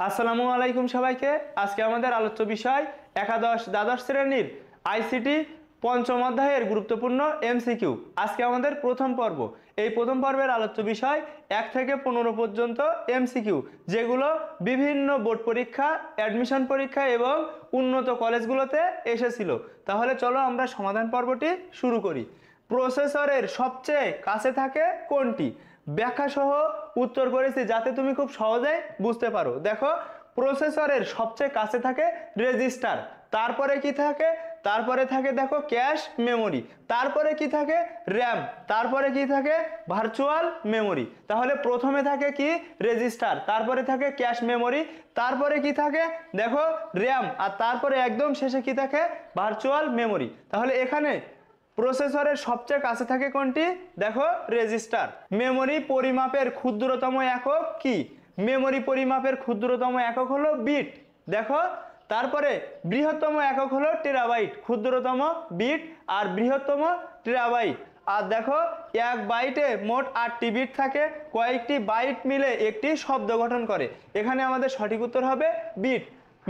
আসসালামু আলাইকুম সবাইকে। আজকে আমাদের আলোচ্য বিষয় একাদশ দ্বাদশ শ্রেণীর আইসিটি পঞ্চম অধ্যায়ের গুরুত্বপূর্ণ এমসিকিউ। আজকে আমাদের প্রথম পর্ব। এই প্রথম পর্বের আলোচ্য বিষয় 1 থেকে 15 পর্যন্ত এমসিকিউ, যেগুলো বিভিন্ন বোর্ড পরীক্ষা, অ্যাডমিশন পরীক্ষা এবং উন্নত কলেজগুলোতে এসেছিল। তাহলে চলো আমরা সমাধান পর্বটি শুরু করি। প্রসেসরের সবচেয়ে কাছে থাকে কোনটি? ব্যাখ্যা সহ উত্তর করেছি যাতে তুমি খুব সহজেই বুঝতে পারো। দেখো, প্রসেসরের সবচেয়ে কাছে থাকে রেজিস্টার, তারপরে কি থাকে? তারপরে থাকে দেখো ক্যাশ মেমোরি, তারপরে কি থাকে? র্যাম, তারপরে কি থাকে? Virtual memory. তাহলে প্রথমে থাকে কি? রেজিস্টার, তারপরে থাকে ক্যাশ মেমোরি, তারপরে কি থাকে? দেখো র্যাম, আর তারপরে একদম শেষে কি থাকে? Virtual memory. তাহলে এখানে প্রসেসরের সবচেয়ে কাছে থাকে কোনটি? দেখো রেজিস্টার। মেমোরি পরিমাপের ক্ষুদ্রতম একক কি? মেমোরি পরিমাপের ক্ষুদ্রতম একক হলো বিট। দেখো, তারপরে বৃহত্তম একক হলো টেরাবাইট, ক্ষুদ্রতম বিট আর বৃহত্তম টেরাবাইট। আর দেখো, এক বাইটে মোট 8টি বিট থাকে, কয়েকটি বাইট মিলে একটি শব্দ গঠন করে। এখানে আমাদের সঠিক উত্তর হবে বিট।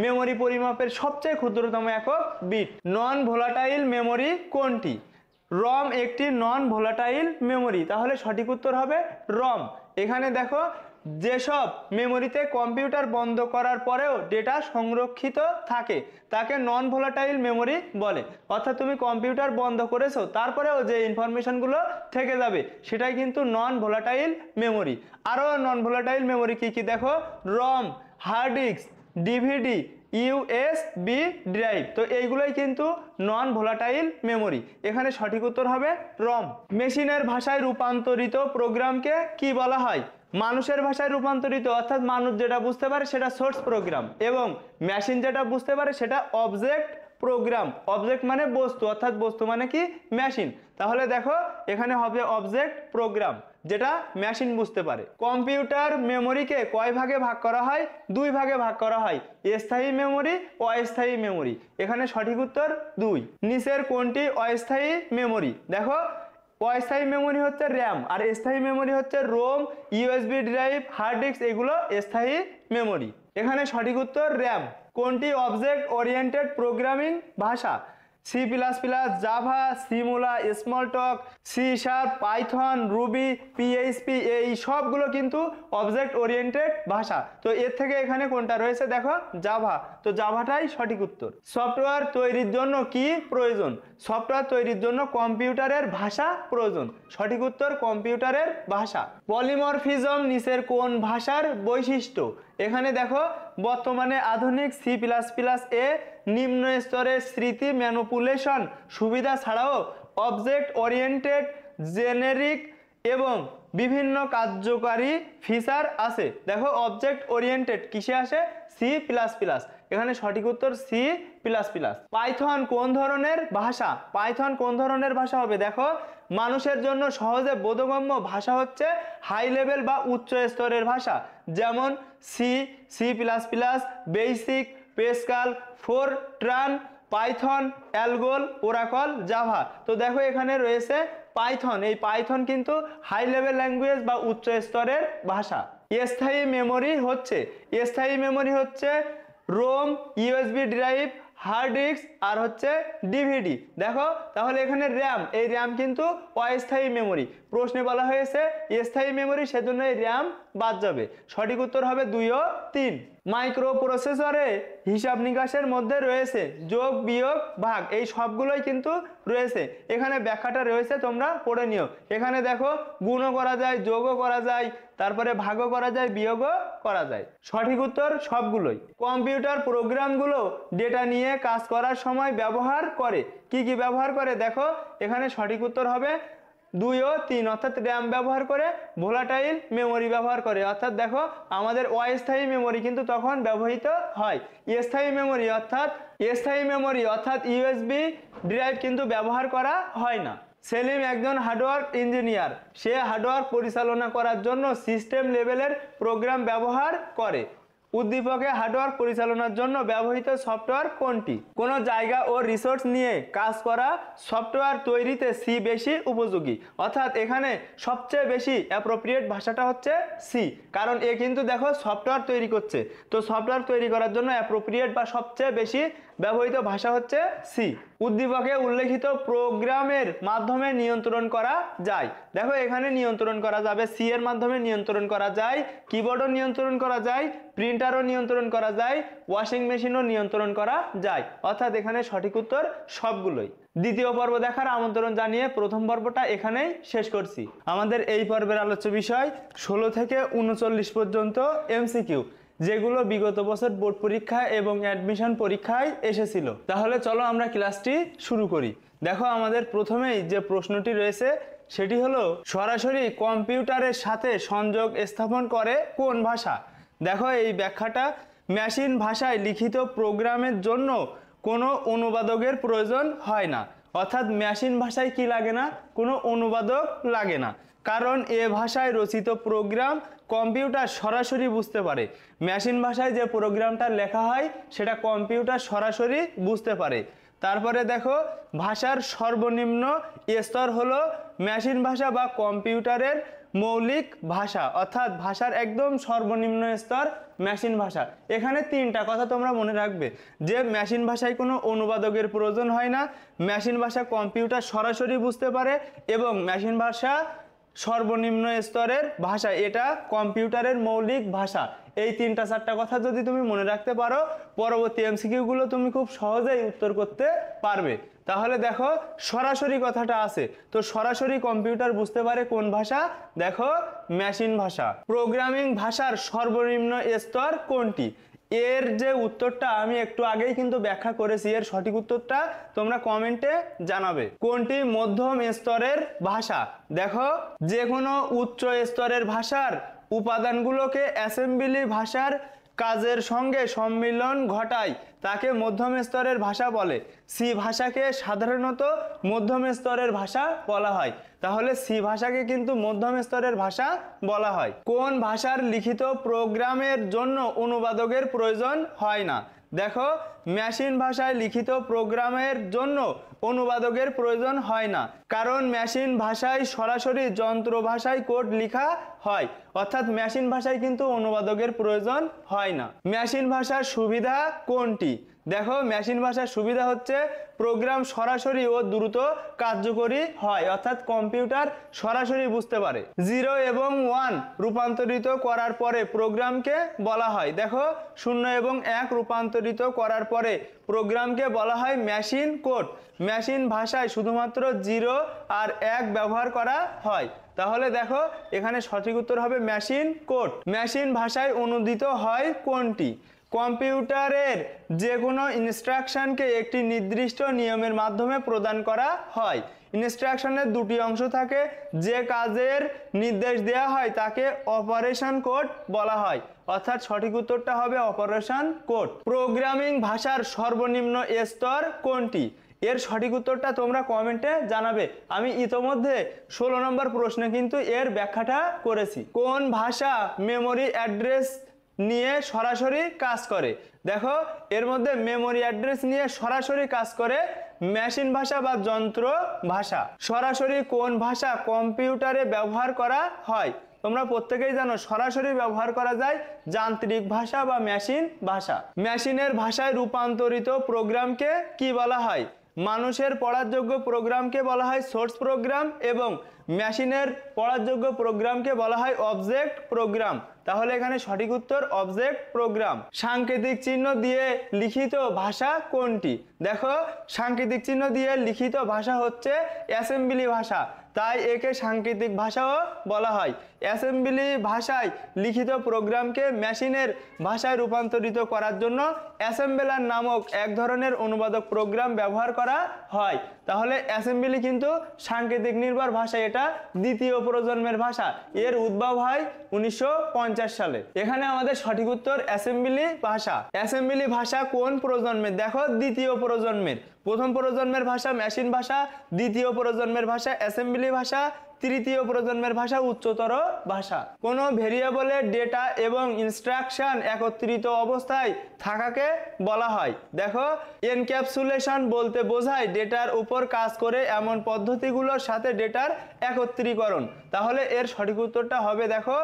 মেমোরি পরিমাপের সবচেয়ে ক্ষুদ্রতম একক বিট। নন ভোলাটাইল মেমোরি কোনটি? রম একটি নন ভোলাটাইল মেমোরি, তাহলে সঠিক উত্তর হবে রম। এখানে দেখো, যেসব মেমোরিতে কম্পিউটার বন্ধ করার পরেও ডেটা সংরক্ষিত থাকে তাকে নন ভোলাটাইল মেমোরি বলে। অর্থাৎ তুমি কম্পিউটার বন্ধ করেছো, তারপরেও যে ইনফরমেশনগুলো থেকে যাবে সেটাই কিন্তু নন ভোলাটাইল মেমোরি। আরও নন ভোলাটাইল মেমোরি কি কি? দেখো, RAM, hard disk, DVD, USB drive. তো এইগুলোই কিন্তু নন ভোলাটাইল মেমোরি। এখানে সঠিক উত্তর হবে রম। মেশিনের ভাষায় রূপান্তরিত প্রোগ্রামকে কি বলা হয়? মানুষের ভাষায় রূপান্তরিত অর্থাৎ মানুষ যেটা বুঝতে পারে সেটা সোর্স প্রোগ্রাম, এবং মেশিন যেটা বুঝতে পারে সেটা অবজেক্ট প্রোগ্রাম। অবজেক্ট মানে বস্তু, অর্থাৎ বস্তু মানে কি? মেশিন। তাহলে দেখো, এখানে হবে অবজেক্ট প্রোগ্রাম, যেটা মেশিন বুঝতে পারে। কম্পিউটার মেমোরিকে কয় ভাগে ভাগ করা হয়? 2 ভাগে ভাগ করা হয়, স্থায়ী মেমোরি ও অস্থায়ী মেমোরি। এখানে সঠিক উত্তর 2। নিচের কোনটি অস্থায়ী মেমোরি? দেখো, অস্থায়ী মেমোরি হচ্ছে র্যাম, আর স্থায়ী মেমোরি হচ্ছে ROM, USB drive, hard disk, এগুলো স্থায়ী মেমোরি। এখানে সঠিক উত্তর র্যাম। কোনটি অবজেক্ট ওরিয়েন্টেড প্রোগ্রামিং ভাষা? C plus plus, Java, Simula, Smalltalk, C sharp, Python, Ruby, PHP, এই সবগুলো কিন্তু অবজেক্ট ওরিয়েন্টেড ভাষা। তো এর থেকে এখানে কোনটা রয়েছে? দেখো জাভা, তো জাভাটাই সঠিক উত্তর। সফটওয়্যার তৈরির জন্য কি প্রয়োজন? সফটওয়্যার তৈরির জন্য কম্পিউটারের ভাষা প্রয়োজন। সঠিক উত্তর কম্পিউটারের ভাষা। পলিমরফিজম নিচের কোন ভাষার বৈশিষ্ট্য? এখানে দেখো, বর্তমানে আধুনিক সি প্লাস প্লাস এ নিম্ন স্তরের স্মৃতি ম্যানিপুলেশন সুবিধা ছাড়াও অবজেক্ট ওরিয়েন্টেড, জেনেরিক এবং বিভিন্ন কার্যকারী ফিচার আছে। দেখো, অবজেক্ট ওরিয়েন্টেড কিসে আসে? C plus plus. এখানে সঠিক উত্তর সি প্লাস প্লাস। পাইথন কোন ধরনের ভাষা? পাইথন কোন ধরনের ভাষা হবে? দেখো, মানুষের জন্য সহজে বোধগম্য ভাষা হচ্ছে হাই লেভেল বা উচ্চ স্তরের ভাষা, যেমন C, C plus plus, BASIC, Pascal, Fortran, Python, ALGOL, Oracle, Java. তো দেখো, এখানে রয়েছে পাইথন। এই পাইথন কিন্তু হাই লেভেল ল্যাঙ্গুয়েজ বা উচ্চ স্তরের ভাষা। স্থায়ী মেমোরি হচ্ছে, স্থায়ী মেমোরি হচ্ছে ROM, USB drive, hard disk আর হচ্ছে ডিভিডি। দেখো, তাহলে এখানে র্যাম, এই র্যাম কিন্তু অস্থায়ী মেমোরি। প্রশ্নে বলা হয়েছে স্থায়ী মেমোরি, সেজন্য এই র্যাম বাদ যাবে। সঠিক উত্তর হবে 2 ও 3। মাইক্রো প্রসেসরে হিসাব নিকাশের মধ্যে রয়েছে যোগ, বিয়োগ, ভাগ, এই সবগুলোই কিন্তু রয়েছে। এখানে ব্যাখ্যাটা রয়েছে, তোমরা পড়ে নিও। এখানে দেখো, গুণও করা যায়, যোগও করা যায়, তারপরে ভাগও করা যায়, বিয়োগও করা যায়। সঠিক উত্তর সবগুলোই। কম্পিউটার প্রোগ্রামগুলো ডেটা নিয়ে কাজ করার সময় ব্যবহার করে কি কি ব্যবহার করে? দেখো, এখানে সঠিক উত্তর হবে 2 ও 3, অর্থাৎ র্যাম ব্যবহার করে, ভোলাটাইল মেমোরি ব্যবহার করে। অর্থাৎ দেখো, আমাদের অস্থায়ী মেমোরি কিন্তু তখন ব্যবহৃত হয়। স্থায়ী মেমোরি অর্থাৎ ইউএসবি ড্রাইভ কিন্তু ব্যবহার করা হয় না। সেলিম একজন হার্ডওয়্যার ইঞ্জিনিয়ার, সে হার্ডওয়্যার পরিচালনা করার জন্য সিস্টেম লেভেলের প্রোগ্রাম ব্যবহার করে। উদ্দীপকে হার্ডওয়্যার পরিচালনার জন্য ব্যবহৃত সফটওয়্যার কোনটি? কোনো জায়গা ও রিসোর্স নিয়ে কাজ করা সফটওয়্যার তৈরিতে সি বেশি উপযোগী। অর্থাৎ এখানে সবচেয়ে বেশি অ্যাপ্রোপ্রিয়েট ভাষাটা হচ্ছে সি, কারণ এ কিন্তু দেখো সফটওয়্যার তৈরি করছে, তো সফটওয়্যার তৈরি করার জন্য অ্যাপ্রোপ্রিয়েট বা সবচেয়ে বেশি ব্যবহৃত ভাষা হচ্ছে সি। উদ্দীপকে উল্লেখিত প্রোগ্রামের মাধ্যমে নিয়ন্ত্রণ করা যায়। দেখো এখানে নিয়ন্ত্রণ করা যাবে, সি এর মাধ্যমে নিয়ন্ত্রণ করা যায়, কিবোর্ডও নিয়ন্ত্রণ করা যায়, প্রিন্টারও নিয়ন্ত্রণ করা যায়, ওয়াশিং মেশিনও নিয়ন্ত্রণ করা যায়। অর্থাৎ এখানে সঠিক উত্তর সবগুলোই। দ্বিতীয় পর্ব দেখার আমন্ত্রণ জানিয়ে প্রথম পর্বটা এখানেই শেষ করছি। আমাদের এই পর্বের আলোচ্য বিষয় 16 থেকে 39 পর্যন্ত এমসিকিউ, যেগুলো বিগত বছর বোর্ড পরীক্ষা এবং অ্যাডমিশন পরীক্ষায় এসেছিল। তাহলে চলো আমরা ক্লাসটি শুরু করি। দেখো আমাদের প্রথমেই যে প্রশ্নটি রয়েছে সেটি হলো সরাসরি কম্পিউটারের সাথে সংযোগ স্থাপন করে কোন ভাষা? দেখো এই ব্যাখ্যাটা, মেশিন ভাষায় লিখিত প্রোগ্রামের জন্য কোনো অনুবাদকের প্রয়োজন হয় না। অর্থাৎ মেশিন ভাষায় কি লাগে না? কোনো অনুবাদক লাগে না, কারণ এ ভাষায় রচিত প্রোগ্রাম কম্পিউটার সরাসরি বুঝতে পারে। মেশিন ভাষায় যে প্রোগ্রামটা লেখা হয় সেটা কম্পিউটার সরাসরি বুঝতে পারে। তারপরে দেখো ভাষার সর্বনিম্ন স্তর হলো মেশিন ভাষা বা কম্পিউটারের মৌলিক ভাষা, অর্থাৎ ভাষার একদম সর্বনিম্ন স্তর মেশিন ভাষা। এখানে তিনটা কথা তোমরা মনে রাখবে, যে মেশিন ভাষায় কোনো অনুবাদকের প্রয়োজন হয় না, মেশিন ভাষা কম্পিউটার সরাসরি বুঝতে পারে, এবং মেশিন ভাষা সর্বনিম্ন স্তরের ভাষা, এটা কম্পিউটারের মৌলিক ভাষা। এই তিনটা চারটা কথা যদি তুমি মনে রাখতে পারো, পরবর্তী এমসিকিউগুলো তুমি খুব সহজেই উত্তর করতে পারবে। তাহলে দেখো সরাসরি কথাটা আছে, তো সরাসরি কম্পিউটার বুঝতে পারে কোন ভাষা? দেখো মেশিন ভাষা। প্রোগ্রামিং ভাষার সর্বনিম্ন স্তর কোনটি? এর যে উত্তরটা আমি একটু আগেই কিন্তু ব্যাখ্যা করেছি, এর সঠিক উত্তরটা তোমরা কমেন্টে জানাবে। কোনটি মধ্যম স্তরের ভাষা? দেখো যে কোনো উচ্চ স্তরের ভাষার উপাদানগুলোকে অ্যাসেম্বলি ভাষার কাজের সঙ্গে সম্মিলন ঘটায় তাকে মধ্যম স্তরের ভাষা বলে। সি ভাষাকে সাধারণত মধ্যম স্তরের ভাষা বলা হয়। তাহলে সি ভাষাকে কিন্তু মধ্যম স্তরের ভাষা বলা হয়। কোন ভাষার লিখিত প্রোগ্রামের জন্য অনুবাদকের প্রয়োজন হয় না? দেখো মেশিন ভাষায় লিখিত প্রোগ্রামের জন্য অনুবাদকের প্রয়োজন হয় না, কারণ মেশিন ভাষায় সরাসরি যন্ত্র ভাষায় কোড লেখা হয়। অর্থাৎ মেশিন ভাষায় কিন্তু অনুবাদকের প্রয়োজন হয় না। মেশিন ভাষার সুবিধা কোনটি? দেখো মেশিন ভাষার সুবিধা হচ্ছে প্রোগ্রাম সরাসরি ও দ্রুত কার্যকরী হয়, অর্থাৎ কম্পিউটার সরাসরি বুঝতে পারে। 0 এবং 1 রূপান্তরিত করার পরে প্রোগ্রামকে বলা হয়, দেখো 0 এবং 1 রূপান্তরিত করার পরে প্রোগ্রামকে বলা হয় মেশিন কোড। মেশিন ভাষায় শুধুমাত্র 0 আর 1 ব্যবহার করা হয়। তাহলে দেখো এখানে সঠিক উত্তর হবে মেশিন কোড। মেশিন ভাষায় অনুদিত হয় কোনটি? কম্পিউটারের যে কোনো ইনস্ট্রাকশনকে একটি নির্দিষ্ট নিয়মের মাধ্যমে প্রদান করা হয়। ইনস্ট্রাকশনের দুটি অংশ থাকে, যে কাজের নির্দেশ দেওয়া হয় তাকে অপারেশন কোড বলা হয়। অর্থাৎ সঠিক উত্তরটা হবে অপারেশন কোড। প্রোগ্রামিং ভাষার সর্বনিম্ন স্তর কোনটি? এর সঠিক উত্তরটা তোমরা কমেন্টে জানাবে। আমি ইতোমধ্যে 16 নম্বর প্রশ্নে কিন্তু এর ব্যাখ্যাটা করেছি। কোন ভাষা মেমোরি অ্যাড্রেস নিয়ে সরাসরি কাজ করে? দেখো এর মধ্যে মেমোরি অ্যাড্রেস নিয়ে সরাসরি কাজ করে মেশিন ভাষা বা যন্ত্র ভাষা। সরাসরি কোন ভাষা কম্পিউটারে ব্যবহার করা হয়? তোমরা প্রত্যেকেই জানো সরাসরি ব্যবহার করা যায় যান্ত্রিক ভাষা বা মেশিন ভাষা। মেশিনের ভাষায় রূপান্তরিত প্রোগ্রামকে কি বলা হয়? মানুষের পড়ার যোগ্য প্রোগ্রামকে বলা হয় সোর্স প্রোগ্রাম, এবং মেশিনের পড়ার যোগ্য প্রোগ্রামকে বলা হয় অবজেক্ট প্রোগ্রাম। তাহলে এখানে সঠিক উত্তর অবজেক্ট প্রোগ্রাম। সাংকেতিক চিহ্ন দিয়ে লিখিত ভাষা কোনটি? দেখো সাংকেতিক চিহ্ন দিয়ে লিখিত ভাষা হচ্ছে অ্যাসেম্বলি ভাষা, তাই একে সাংকেতিক ভাষাও বলা হয়। অ্যাসেম্বলি ভাষায় লিখিত প্রোগ্রামকে মেশিনের ভাষায় রূপান্তরিত করার জন্য অ্যাসেম্বলার নামক এক ধরনের অনুবাদক প্রোগ্রাম ব্যবহার করা হয়। তাহলে অ্যাসেম্বলি কিন্তু সাংকেতিক নির্ভর ভাষা, এটা দ্বিতীয় প্রজন্মের ভাষা। এর উদ্ভব হয় 1950 সালে। এখানে আমাদের সঠিক উত্তর অ্যাসেম্বলি ভাষা। অ্যাসেম্বলি ভাষা কোন প্রজন্মের? দেখো দ্বিতীয় প্রজন্মের। প্রথম প্রজন্মের ভাষা মেশিন ভাষা, দ্বিতীয় প্রজন্মের ভাষা অ্যাসেম্বলি ভাষা, তৃতীয় প্রজন্মের ভাষা উচ্চতর ভাষা। কোনো ভেরিয়েবলের ডেটা এবং ইনস্ট্রাকশন একত্রিত অবস্থায় থাকাকে বলা হয়। দেখো, এনক্যাপসুলেশন বলতে বোঝায় ডেটার উপর কাজ করে এমন পদ্ধতিগুলোর সাথে ডেটার একত্রীকরণ। তাহলে এর সঠিক উত্তরটা হবে দেখো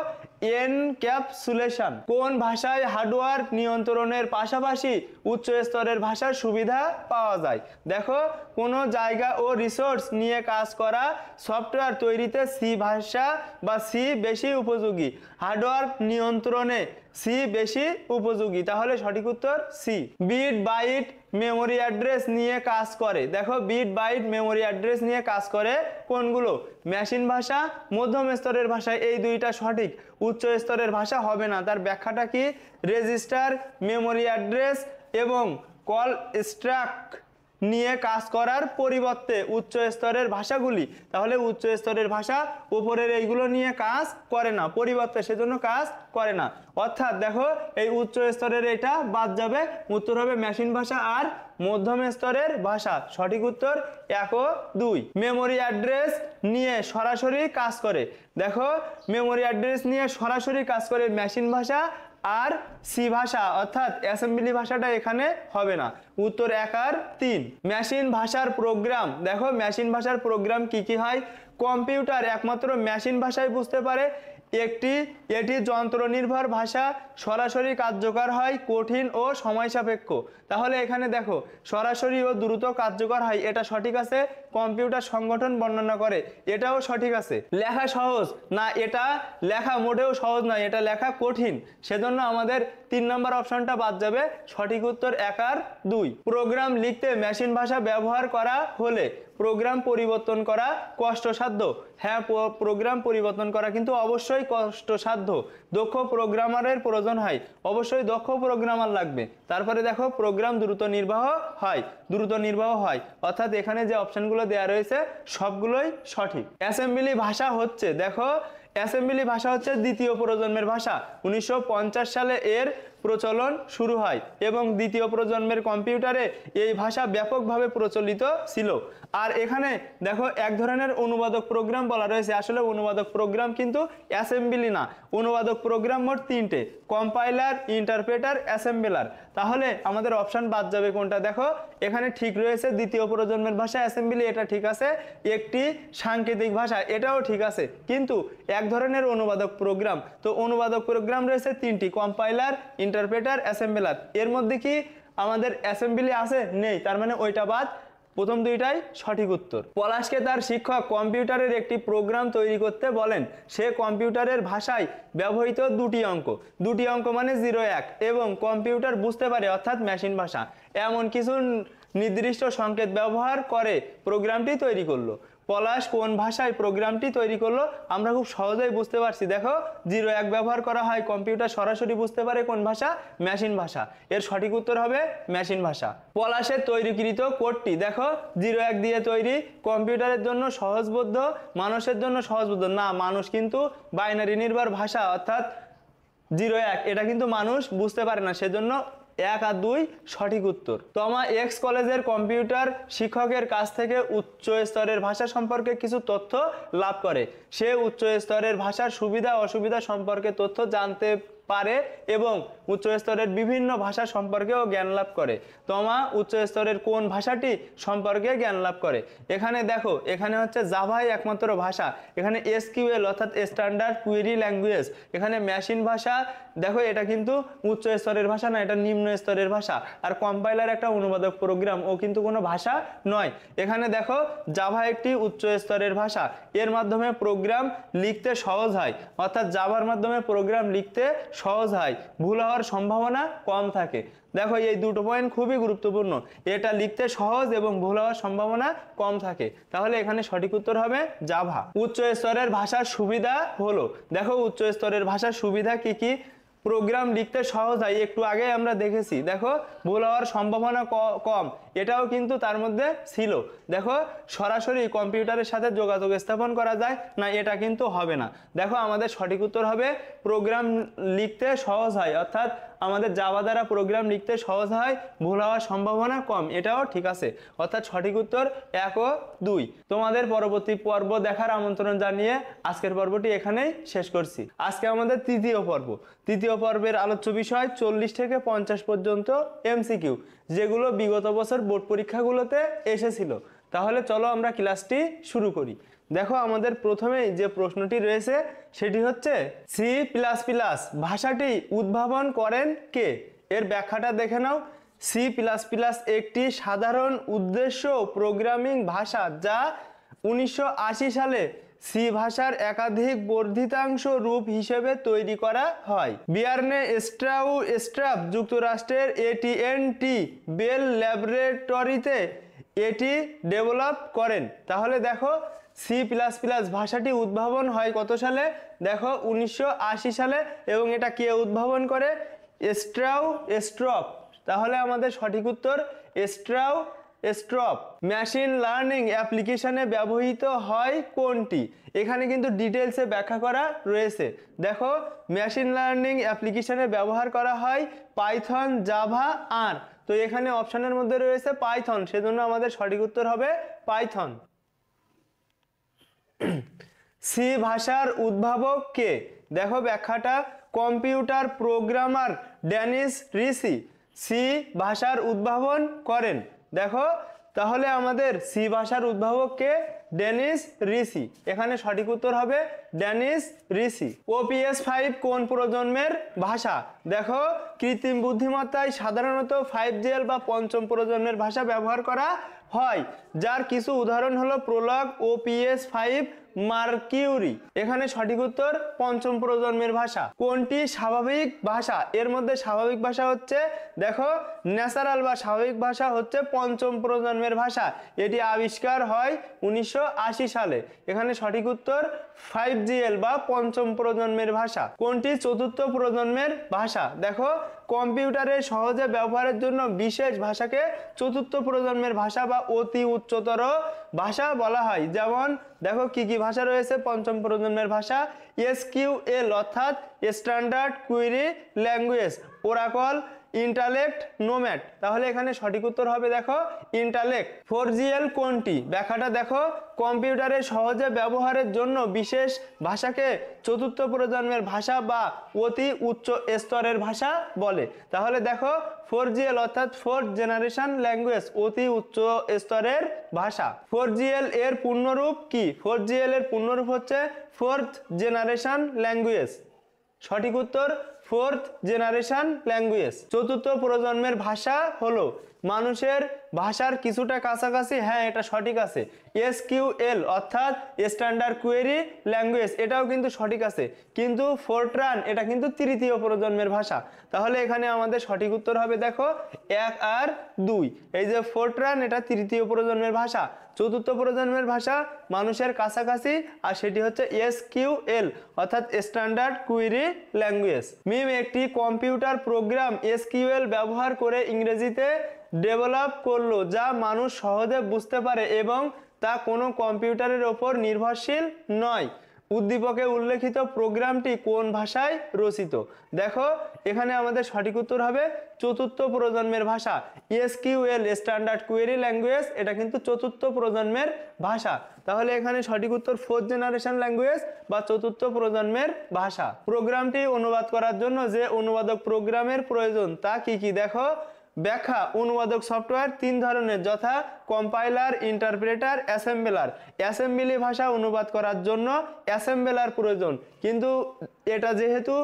এনক্যাপসুলেশন। কোন ভাষায় হার্ডওয়্যার নিয়ন্ত্রণের পাশাপাশি উচ্চ স্তরের ভাষার সুবিধা পাওয়া যায়? দেখো, কোনো জায়গা ও রিসোর্স নিয়ে কাজ করা সফটওয়্যার তৈরিতে সি ভাষা বা সি বেশি উপযোগী। হার্ডওয়্যার নিয়ন্ত্রণে সি বেশি উপযোগী। তাহলে সঠিক উত্তর C. Bit byte memory address নিয়ে কাজ করে। দেখো, বিট বাইট মেমোরি অ্যাড্রেস নিয়ে কাজ করে কোনগুলো? মেশিন ভাষা, মধ্যম স্তরের ভাষা, এই দুইটা সঠিক। উচ্চ স্তরের ভাষা হবে না। তার ব্যাখ্যাটা কি? রেজিস্টার, মেমোরি অ্যাড্রেস এবং কল স্ট্রাক নিয়ে কাজ করার পরিবর্তে উচ্চ স্তরের ভাষাগুলি, তাহলে উচ্চ স্তরের ভাষা উপরের এইগুলো নিয়ে কাজ করে না, পরিবর্তে সেজন্য কাজ করে না। অর্থাৎ দেখো, এই উচ্চ স্তরের এটা বাদ যাবে, উত্তর হবে মেশিন ভাষা আর মধ্যম স্তরের ভাষা। সঠিক উত্তর 1 ও 2। মেমোরি অ্যাড্রেস নিয়ে সরাসরি কাজ করে। দেখো, মেমোরি অ্যাড্রেস নিয়ে সরাসরি কাজ করে মেশিন ভাষা আর সি ভাষা, অর্থাৎ অ্যাসেম্বলি ভাষাটা এখানে হবে না। উত্তর 1 আর 3। মেশিন ভাষার প্রোগ্রাম। দেখো, মেশিন ভাষার প্রোগ্রাম কি কি হয়? কম্পিউটার একমাত্র মেশিন ভাষায় বুঝতে পারে। এটি যন্ত্র নির্ভর ভাষা, সরাসরি কার্যকর হয়, কঠিন ও সময় সাপেক্ষ। তাহলে এখানে দেখো, সরাসরি ও দ্রুত কার্যকর হয়, এটা সঠিক আছে। কম্পিউটার সংগঠন বর্ণনা করে, এটাও সঠিক আছে। লেখা সহজ না, এটা লেখা মোটেও সহজ নয়, এটা লেখা কঠিন। সেজন্য আমাদের 3 নম্বর অপশনটা বাদ যাবে। সঠিক উত্তর 1 আর 2। প্রোগ্রাম লিখতে মেশিন ভাষা ব্যবহার করা হলে প্রোগ্রাম পরিবর্তন করা কষ্টসাধ্য। হ্যাঁ, প্রোগ্রাম পরিবর্তন করা কিন্তু অবশ্যই কষ্টসাধ্য। দক্ষ প্রোগ্রামারের প্রয়োজন হয়, অবশ্যই দক্ষ প্রোগ্রামার লাগবে। তারপরে দেখো, প্রোগ্রাম দ্রুত নির্বাহ হয়, অর্থাৎ এখানে যে অপশনগুলো দেওয়া রয়েছে সবগুলোই সঠিক। অ্যাসেম্বলি ভাষা হচ্ছে, দেখো, অ্যাসেম্বলি ভাষা হচ্ছে দ্বিতীয় প্রজন্মের ভাষা। 1950 সালে এর প্রচলন শুরু হয় এবং দ্বিতীয় প্রজন্মের কম্পিউটারে এই ভাষা ব্যাপকভাবে প্রচলিত ছিল। আর এখানে দেখো, এক ধরনের অনুবাদক প্রোগ্রাম বলা রয়েছে। আসলে অনুবাদক প্রোগ্রাম কিন্তু অ্যাসেম্বলি না। অনুবাদক প্রোগ্রাম মোট 3টে: কম্পাইলার, ইন্টারপ্রেটার, অ্যাসেম্বলার। তাহলে আমাদের অপশন বাদ যাবে কোনটা? দেখো, এখানে ঠিক রয়েছে দ্বিতীয় প্রজন্মের ভাষা অ্যাসেম্বলি, এটা ঠিক আছে। একটি সাংকেতিক ভাষা, এটাও ঠিক আছে, কিন্তু এক ধরনের অনুবাদক প্রোগ্রাম। তো অনুবাদক প্রোগ্রাম রয়েছে 3টি: কম্পাইলার, ইন্টারপ্রেটার, অ্যাসেম্বলার। এর মধ্যে কি আমাদের অ্যাসেম্বলি আছে? নেই, তার মানে ওইটা বাদ। প্রথম দুইটাই সঠিক উত্তর। পলাশকে তার শিক্ষক কম্পিউটারের একটি প্রোগ্রাম তৈরি করতে বলেন। সে কম্পিউটারের ভাষায় ব্যবহৃত দুটি অঙ্ক মানে 0, 1 এবং কম্পিউটার বুঝতে পারে, অর্থাৎ মেশিন ভাষা, এমন কিছু নির্দিষ্ট সংকেত ব্যবহার করে প্রোগ্রামটি তৈরি করলো। পলাশ কোন ভাষায় প্রোগ্রামটি তৈরি করলো? আমরা খুব সহজেই বুঝতে পারছি। দেখো, 0, 1 ব্যবহার করা হয়, কম্পিউটার সরাসরি বুঝতে পারে কোন ভাষা? মেশিন ভাষা। এর সঠিক উত্তর হবে মেশিন ভাষা। পলাশের তৈরিকৃত কোডটি, দেখো, 0, 1 দিয়ে তৈরি, কম্পিউটারের জন্য সহজবোধ্য, মানুষের জন্য সহজবোধ্য না। মানুষ কিন্তু বাইনারি নির্ভর ভাষা, অর্থাৎ 0, 1 এটা কিন্তু মানুষ বুঝতে পারে না, সেজন্য 1 আর 2 সঠিক উত্তর। তমা এক্স কলেজের কম্পিউটার শিক্ষকের কাছ থেকে উচ্চ স্তরের ভাষা সম্পর্কে কিছু তথ্য লাভ করে। সে উচ্চ স্তরের ভাষার সুবিধা অসুবিধা সম্পর্কে তথ্য জানতে পারে এবং উচ্চ স্তরের বিভিন্ন ভাষা সম্পর্কেও জ্ঞান লাভ করে। তমা উচ্চ স্তরের কোন ভাষাটি সম্পর্কে জ্ঞান লাভ করে? এখানে দেখো, এখানে হচ্ছে জাভাই একমাত্র ভাষা। এখানে এসকিউএল অর্থাৎ স্ট্যান্ডার্ড কুয়েরি ল্যাঙ্গুয়েজ। এখানে মেশিন ভাষা, দেখো, এটা কিন্তু উচ্চ স্তরের ভাষা না, এটা নিম্ন স্তরের ভাষা। আর কম্পাইলার একটা অনুবাদক প্রোগ্রাম, ও কিন্তু কোনো ভাষা নয়। এখানে দেখো, জাভা একটি উচ্চ স্তরের ভাষা, এর মাধ্যমে প্রোগ্রাম লিখতে সহজ হয়, অর্থাৎ জাভার মাধ্যমে প্রোগ্রাম লিখতে সহজ হয়, ভুল হওয়ার সম্ভাবনা কম থাকে। দেখো, এই দুটো পয়েন্ট খুবই গুরুত্বপূর্ণ, এটা লিখতে সহজ এবং ভুল হওয়ার সম্ভাবনা কম থাকে। তাহলে এখানে সঠিক উত্তর হবে জাভা। উচ্চ স্তরের ভাষার সুবিধা হলো, দেখো, উচ্চ স্তরের ভাষার সুবিধা কি কি? প্রোগ্রাম লিখতে সহজ হয়, একটু আগে আমরা দেখেছি। দেখো, ভুল হওয়ার সম্ভাবনা কম, এটাও কিন্তু তার মধ্যে ছিল। দেখো, সরাসরি কম্পিউটারের সাথে যোগাযোগ স্থাপন করা যায় না, এটা কিন্তু হবে না। দেখো, আমাদের সঠিক উত্তর হবে প্রোগ্রাম লিখতে সহজ হয়, অর্থাৎ আমাদের জাভা দ্বারা প্রোগ্রাম লিখতে সহজ হয়, ভুল হওয়ার সম্ভাবনা কম, এটাও ঠিক আছে। অর্থাৎ সঠিক উত্তর 1 ও 2। তোমাদের পরবর্তী পর্ব দেখার আমন্ত্রণ জানিয়ে আজকের পর্বটি এখানেই শেষ করছি। আজকে আমাদের তৃতীয় পর্বের আলোচ্য বিষয় 40 থেকে 50 পর্যন্ত এমসিকিউ, যেগুলো বিগত বছর বোর্ড পরীক্ষাগুলোতে এসেছিল। তাহলে চলো আমরা ক্লাসটি শুরু করি। দেখো আমাদের প্রথমেই যে প্রশ্নটি রয়েছে সেটি হচ্ছে C++ ভাষাটি উদ্ভাবন করেন কে? এর ব্যাখ্যাটা দেখে নাও। C++ একটি সাধারণ উদ্দেশ্য প্রোগ্রামিং ভাষা যা 1980 সালে সি ভাষার একাধিক বর্ধিতাংশ রূপ হিসেবে তৈরি করা হয়। বিয়ার্নে স্ট্রাউস্ট্রাপ যুক্তরাষ্ট্রের AT&T বেল ল্যাবরেটরিতে এটি ডেভেলপ করেন। তাহলে দেখো C++ ভাষাটি উদ্ভাবন হয় কত সালে? দেখো 1980 সালে। এবং এটা কে উদ্ভাবন করে? স্ট্রাউস্ট্রপ। তাহলে আমাদের সঠিক উত্তর স্ট্রাউস্ট্রপ। মেশিন লার্নিং অ্যাপ্লিকেশনে ব্যবহৃত হয় কোনটি? এখানে কিন্তু ডিটেলসে ব্যাখ্যা করা রয়েছে। দেখো মেশিন লার্নিং অ্যাপ্লিকেশনে ব্যবহার করা হয় পাইথন, জাভা, আর। তো এখানে অপশনের মধ্যে রয়েছে পাইথন, সেজন্য আমাদের সঠিক উত্তর হবে পাইথন। সি ভাষার উদ্ভাবক কে? দেখো ব্যাখ্যাটা, কম্পিউটার প্রোগ্রামার ড্যানিস রিসি সি ভাষার উদ্ভাবন করেন। দেখো তাহলে আমাদের সি ভাষার উদ্ভাবক কে? ডেনিস রিসি। এখানে সঠিক উত্তর হবে ডেনিস রিসি। OPS5 কোন প্রজন্মের ভাষা? দেখো কৃত্রিম বুদ্ধিমত্তায় সাধারণত 5GL বা পঞ্চম প্রজন্মের ভাষা ব্যবহার করা হয়, যার কিছু উদাহরণ হলো প্রোলগ, OPS5, মার্কিউরি। এখানে সঠিক উত্তর পঞ্চম প্রজন্মের ভাষা। কোনটি স্বাভাবিক ভাষা? এর মধ্যে স্বাভাবিক ভাষা হচ্ছে, দেখো ন্যাচারাল বা স্বাভাবিক ভাষা হচ্ছে পঞ্চম প্রজন্মের ভাষা। এটি আবিষ্কার হয় 1980 সালে। এখানে সঠিক উত্তর 5GL বা পঞ্চম প্রজন্মের ভাষা। কোনটি চতুর্থ প্রজন্মের ভাষা? দেখো কম্পিউটারের সহজে ব্যবহারের জন্য বিশেষ ভাষাকে চতুর্থ প্রজন্মের ভাষা বা অতি উচ্চতর ভাষা বলা হয়। যেমন দেখো কি কি ভাষা রয়েছে পঞ্চম প্রজন্মের ভাষা? SQL অর্থাৎ standard query language, Oracle, intellect, nomad. তাহলে এখানে সঠিক উত্তর হবে দেখো ইন্টালেক্ট। 4GL কোনটি? ব্যাখ্যাটা দেখো, কম্পিউটারে সহজে ব্যবহারের জন্য বিশেষ ভাষাকে চতুর্থ প্রজন্মের ভাষা বা অতি উচ্চ স্তরের ভাষা বলে। তাহলে দেখো 4GL অর্থাৎ ফোর্থ জেনারেশন ল্যাঙ্গুয়েজ, অতি উচ্চ স্তরের ভাষা। 4GL এর পূর্ণরূপ কি? 4GL এর পূর্ণরূপ হচ্ছে ফোর্থ জেনারেশন ল্যাঙ্গুয়েজ। সঠিক উত্তর ফোর্থ জেনারেশন ল্যাঙ্গুয়েজ। চতুর্থ প্রজন্মের ভাষা হলো মানুষের ভাষার কিছুটা কাছাকাছি, হ্যাঁ এটা সঠিক আছে। SQL অর্থাৎ স্ট্যান্ডার্ড কুয়েরি ল্যাঙ্গুয়েজ, এটাও কিন্তু সঠিক আছে, কিন্তু ফোরট্রান এটা কিন্তু তৃতীয় প্রজন্মের ভাষা। তাহলে এখানে আমাদের সঠিক উত্তর হবে দেখো 1 আর 2। এই যে ফোরট্রান এটা তৃতীয় প্রজন্মের ভাষা, চতুর্থ প্রজন্মের ভাষা মানুষের কাছাকাছি, আর সেটি হচ্ছে SQL অর্থাৎ স্ট্যান্ডার্ড কুয়েরি ল্যাঙ্গুয়েজ। মিম একটি কম্পিউটার প্রোগ্রাম SQL ব্যবহার করে ইংরেজিতে ডেভেলপ করলো, যা মানুষ সহজে বুঝতে পারে এবং তা কোনো কম্পিউটারের ওপর নির্ভরশীল নয়। উদ্দীপকে উল্লেখিত প্রোগ্রামটি কোন ভাষায় রচিত? দেখো এখানে আমাদের সঠিক উত্তর হবে চতুর্থ প্রজন্মের ভাষা। SQL স্ট্যান্ডার্ড কুয়েরি ল্যাঙ্গুয়েজ এটা কিন্তু চতুর্থ প্রজন্মের ভাষা। তাহলে এখানে সঠিক উত্তর ফোর্থ জেনারেশন ল্যাঙ্গুয়েজ বা চতুর্থ প্রজন্মের ভাষা। প্রোগ্রামটি অনুবাদ করার জন্য যে অনুবাদক প্রোগ্রামের প্রয়োজন তা কি কি? দেখো ব্যাখ্যা, অনুবাদক সফটওয়্যার 3 ধরনের, যথা কম্পাইলার, ইন্টারপ্রেটার, অ্যাসেম্বলার। অ্যাসেম্বলি ভাষা অনুবাদ করার জন্য অ্যাসেম্বলার প্রয়োজন, কিন্তু এটা যেহেতু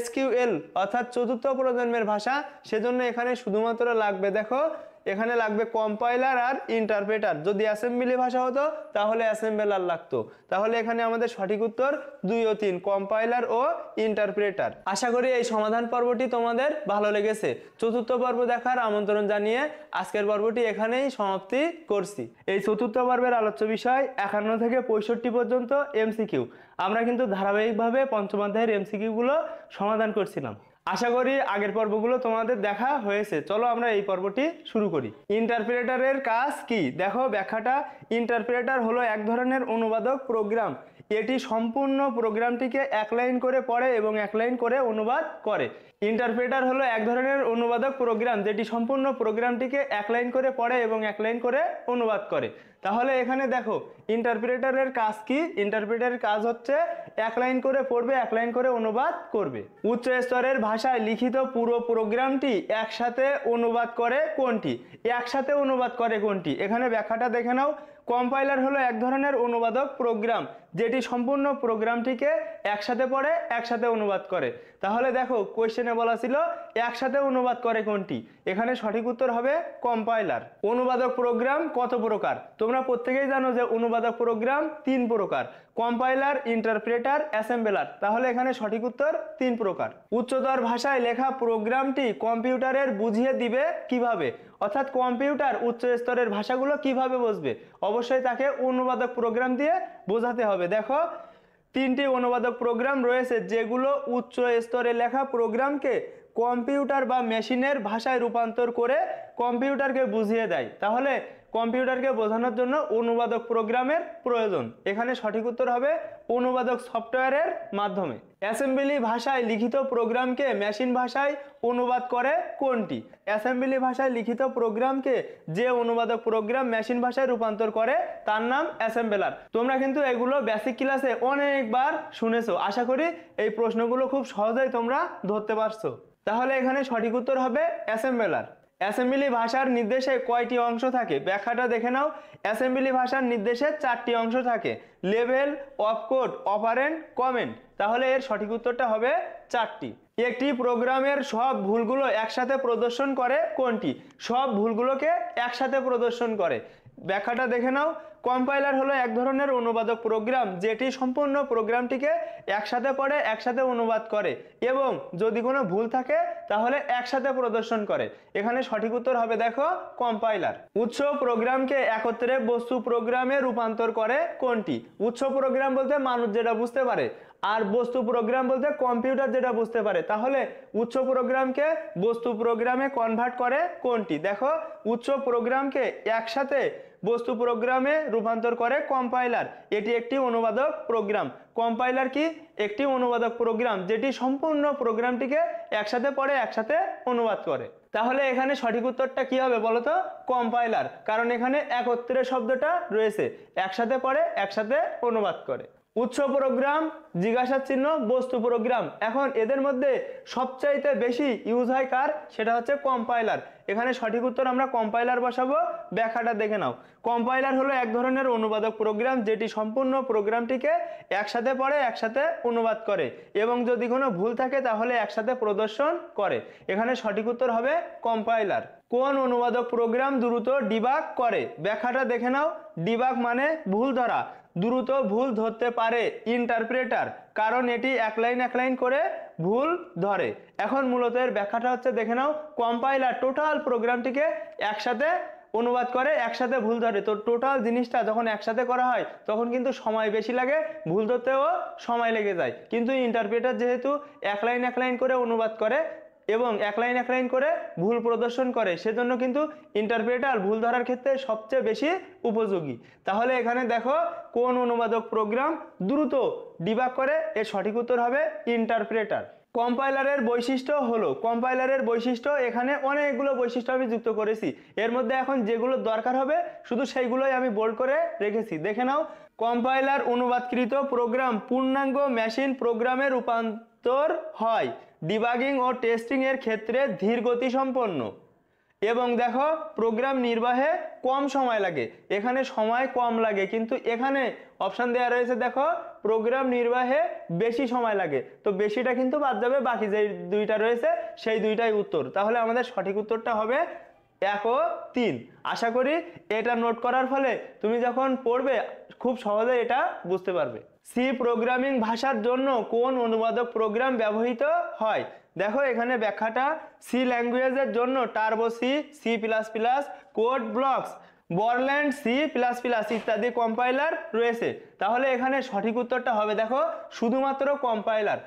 SQL অর্থাৎ চতুর্থ প্রজন্মের ভাষা, সেজন্য এখানে শুধুমাত্র লাগবে, দেখো এখানে লাগবে কম্পাইলার আর ইন্টারপ্রেটার। যদি অ্যাসেম্বলি ভাষা হতো তাহলে অ্যাসেম্বলার লাগতো। তাহলে এখানে আমাদের সঠিক উত্তর 2 ও 3, কম্পাইলার ও ইন্টারপ্রেটার। আশা করি এই সমাধান পর্বটি তোমাদের ভালো লেগেছে। চতুর্থ পর্ব দেখার আমন্ত্রণ জানিয়ে আজকের পর্বটি এখানেই সমাপ্তি করছি। এই চতুর্থ পর্বের আলোচ্য বিষয় 51 থেকে 65 পর্যন্ত MCQ। আমরা কিন্তু ধারাবাহিকভাবে পঞ্চম অধ্যায়ের MCQ গুলো সমাধান করছিলাম। আশা করি আগের পর্বগুলো তোমাদের দেখা হয়েছে। চলো আমরা এই পর্বটি শুরু করি। ইন্টারপ্রেটারের কাজ কি? দেখো ব্যাখ্যাটা, ইন্টারপ্রেটার হলো এক ধরনের অনুবাদক প্রোগ্রাম। এটি সম্পূর্ণ প্রোগ্রামটিকে এক লাইন করে পড়ে এবং এক লাইন করে অনুবাদ করে। ইন্টারপ্রেটার হলো এক ধরনের অনুবাদক প্রোগ্রাম যেটি সম্পূর্ণ প্রোগ্রামটিকে এক লাইন করে পড়ে এবং এক লাইন করে অনুবাদ করে। তাহলে এখানে দেখো ইন্টারপ্রেটারের কাজ কি? ইন্টারপ্রেটারের কাজ হচ্ছে এক লাইন করে পড়বে, এক লাইন করে অনুবাদ করবে। উচ্চ স্তরের ভাষায় লিখিত পুরো প্রোগ্রামটি একসাথে অনুবাদ করে কোনটি? একসাথে অনুবাদ করে কোনটি? এখানে ব্যাখ্যাটা দেখে নাও। কম্পাইলার হলো এক ধরনের অনুবাদক প্রোগ্রাম যেটি সম্পূর্ণ প্রোগ্রামটিকে একসাথে পড়ে একসাথে অনুবাদ করে। তাহলে দেখো কোশ্চেনে বলা ছিল একসাথে অনুবাদ করে কোনটি? এখানে সঠিক উত্তর হবে কম্পাইলার। অনুবাদক প্রোগ্রাম কত প্রকার? তোমরা প্রত্যেকেই জানো যে অনুবাদক প্রোগ্রাম 3 প্রকার: কম্পাইলার, ইন্টারপ্রেটার, অ্যাসেম্বলার। তাহলে এখানে সঠিক উত্তর 3 প্রকার। উচ্চতর ভাষায় লেখা প্রোগ্রামটি কম্পিউটারের বুঝিয়ে দিবে কিভাবে? অর্থাৎ কম্পিউটার উচ্চ স্তরের ভাষাগুলো কিভাবে বুঝবে? অবশ্যই তাকে অনুবাদক প্রোগ্রাম দিয়ে বোঝাতে হবে। দেখো 3টি অনুবাদক প্রোগ্রাম রয়েছে যেগুলো উচ্চ স্তরে লেখা প্রোগ্রামকে কম্পিউটার বা মেশিনের ভাষায় রূপান্তর করে কম্পিউটারকে বুঝিয়ে দেয়। তাহলে কম্পিউটারকে বোঝানোর জন্য অনুবাদক প্রোগ্রামের প্রয়োজন। এখানে সঠিক উত্তর হবে অনুবাদক সফটওয়্যারের মাধ্যমে। অ্যাসেম্বলি ভাষায় লিখিত প্রোগ্রামকে মেশিন ভাষায় অনুবাদ করে কোনটি? অ্যাসেম্বলি ভাষায় লিখিত প্রোগ্রামকে যে অনুবাদক প্রোগ্রাম মেশিন ভাষায় রূপান্তর করে তার নাম অ্যাসেম্বলার। তোমরা কিন্তু এগুলো বেসিক ক্লাসে অনেকবার শুনেছো। আশা করি এই প্রশ্নগুলো খুব সহজেই তোমরা ধরতে পারছো। তাহলে এখানে সঠিক উত্তর হবে অ্যাসেম্বলার। অ্যাসেম্বলি ভাষার নির্দেশে কয়টি অংশ থাকে? ব্যাখ্যাটা দেখে নাও। অ্যাসেম্বলি ভাষার নির্দেশে 4টি অংশ থাকে: লেভেল, অপকোড, অপারেন্ড, কমেন্ট। তাহলে এর সঠিক উত্তরটা হবে 4টি। একটি প্রোগ্রামের সব ভুলগুলো একসাথে প্রদর্শন করে কোনটি? সব ভুলগুলোকে একসাথে প্রদর্শন করে। ব্যাখ্যাটা দেখে নাও। কম্পাইলার হলো এক ধরনের অনুবাদক প্রোগ্রাম যেটি সম্পূর্ণ প্রোগ্রামটিকে একসাথে পড়ে একসাথে অনুবাদ করে এবং যদি কোনো ভুল থাকে তাহলে একসাথে প্রদর্শন করে। এখানে সঠিক উত্তর হবে দেখো কম্পাইলার। উৎস প্রোগ্রামকে একত্রে বস্তু প্রোগ্রামে রূপান্তর করে কোনটি? উৎস প্রোগ্রাম বলতে মানুষ যেটা বুঝতে পারে, আর বস্তু প্রোগ্রাম বলতে কম্পিউটার যেটা বুঝতে পারে। তাহলে উৎস প্রোগ্রামকে বস্তু প্রোগ্রামে কনভার্ট করে কোনটি? দেখো উৎস প্রোগ্রামকে একসাথে বস্তু প্রোগ্রামে রূপান্তর করে কম্পাইলার। এটি একটি অনুবাদক প্রোগ্রাম। কম্পাইলার কি? একটি অনুবাদক প্রোগ্রাম যেটি সম্পূর্ণ প্রোগ্রামটিকে একসাথে পড়ে একসাথে অনুবাদ করে। তাহলে এখানে সঠিক উত্তরটা কি হবে বলো তো? কম্পাইলার। কারণ এখানে একত্রে শব্দটা রয়েছে, একসাথে পড়ে একসাথে অনুবাদ করে। উৎস প্রোগ্রাম, জিজ্ঞাসা চিহ্ন, বস্তু প্রোগ্রাম। এখন এদের মধ্যে সবচাইতে বেশি ইউজ হয় কার? সেটা হচ্ছে কম্পাইলার। এখানে সঠিক উত্তর আমরা কম্পাইলার বসাবো। ব্যাখ্যাটা দেখে নাও। কম্পাইলার হলো এক ধরনের অনুবাদক প্রোগ্রাম যেটি সম্পূর্ণ প্রোগ্রামটিকে একসাথে পড়ে একসাথে অনুবাদ করে এবং যদি কোনো ভুল থাকে তাহলে একসাথে প্রদর্শন করে। এখানে সঠিক উত্তর হবে কম্পাইলার। কোন অনুবাদক প্রোগ্রাম দ্রুত ডিবাগ করে? ব্যাখ্যাটা দেখে নাও। ডিবাগ মানে ভুল ধরা। দ্রুত ভুল ধরতে পারে ইন্টারপ্রেটার, কারণ এটি এক লাইন করে ভুল ধরে। এখন মূলত এর ব্যাখ্যাটা হচ্ছে দেখে নাও। কম্পাইলার টোটাল প্রোগ্রামটিকে একসাথে অনুবাদ করে একসাথে ভুল ধরে। তো টোটাল জিনিসটা যখন একসাথে করা হয় তখন কিন্তু সময় বেশি লাগে, ভুল ধরতেও সময় লেগে যায়। কিন্তু ইন্টারপ্রেটার যেহেতু এক লাইন করে অনুবাদ করে এবং এক লাইন করে ভুল প্রদর্শন করে, সেজন্য কিন্তু ইন্টারপ্রেটার ভুল ধরার ক্ষেত্রে সবচেয়ে বেশি উপযোগী। তাহলে এখানে দেখো কোন অনুবাদক প্রোগ্রাম দ্রুত ডিবাগ করে? এর সঠিক উত্তর হবে ইন্টারপ্রেটার। কম্পাইলারের বৈশিষ্ট্য হলো, কম্পাইলারের বৈশিষ্ট্য এখানে অনেকগুলো বৈশিষ্ট্য আমি যুক্ত করেছি। এর মধ্যে এখন যেগুলো দরকার হবে শুধু সেইগুলোই আমি বোল্ড করে রেখেছি। দেখে নাও। কম্পাইলার অনুবাদকৃত প্রোগ্রাম পূর্ণাঙ্গ মেশিন প্রোগ্রামে রূপান্তর হয় ডিবাগিং ও টেস্টিং এর ক্ষেত্রে ধীর গতি সম্পন্ন এবং দেখো প্রোগ্রাম নির্বাহে কম সময় লাগে। এখানে সময় কম লাগে কিন্তু এখানে অপশন দেওয়া রয়েছে দেখো প্রোগ্রাম নির্বাহে বেশি সময় লাগে। তো বেশিটা কিন্তু বাদ যাবে, বাকি যে দুইটা রয়েছে সেই দুইটাই উত্তর। তাহলে আমাদের সঠিক উত্তরটা হবে 1 ও 3। আশা করি এটা নোট করার ফলে তুমি যখন পড়বে খুব সহজে এটা বুঝতে পারবে। সি প্রোগ্রামিং ভাষার জন্য কোন অনুবাদক প্রোগ্রাম ব্যবহৃত হয়? দেখো এখানে ব্যাখ্যাটা। সি ল্যাঙ্গুয়েজের জন্য Turbo C, C++, Code Blocks, Borland C++ ইত্যাদি কম্পাইলার রয়েছে। তাহলে এখানে সঠিক উত্তরটা হবে দেখো শুধুমাত্র কম্পাইলার।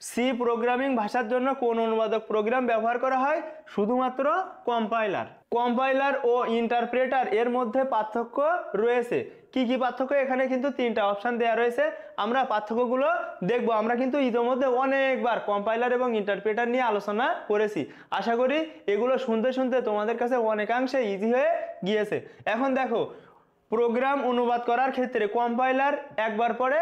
সি প্রোগ্রামিং ভাষার জন্য কোন অনুবাদক প্রোগ্রাম ব্যবহার করা হয়? শুধুমাত্র কম্পাইলার। কম্পাইলার ও ইন্টারপ্রেটার এর মধ্যে পার্থক্য রয়েছে। কি কি পার্থক্য? এখানে কিন্তু 3টা অপশন দেওয়া রয়েছে, আমরা পার্থক্যগুলো দেখব। আমরা কিন্তু ইতিমধ্যে অনেকবার কম্পাইলার এবং ইন্টারপ্রেটার নিয়ে আলোচনা করেছি। আশা করি এগুলো শুনতে শুনতে তোমাদের কাছে অনেকাংশে ইজি হয়ে গিয়েছে। এখন দেখো, প্রোগ্রাম অনুবাদ করার ক্ষেত্রে কম্পাইলার একবার পড়ে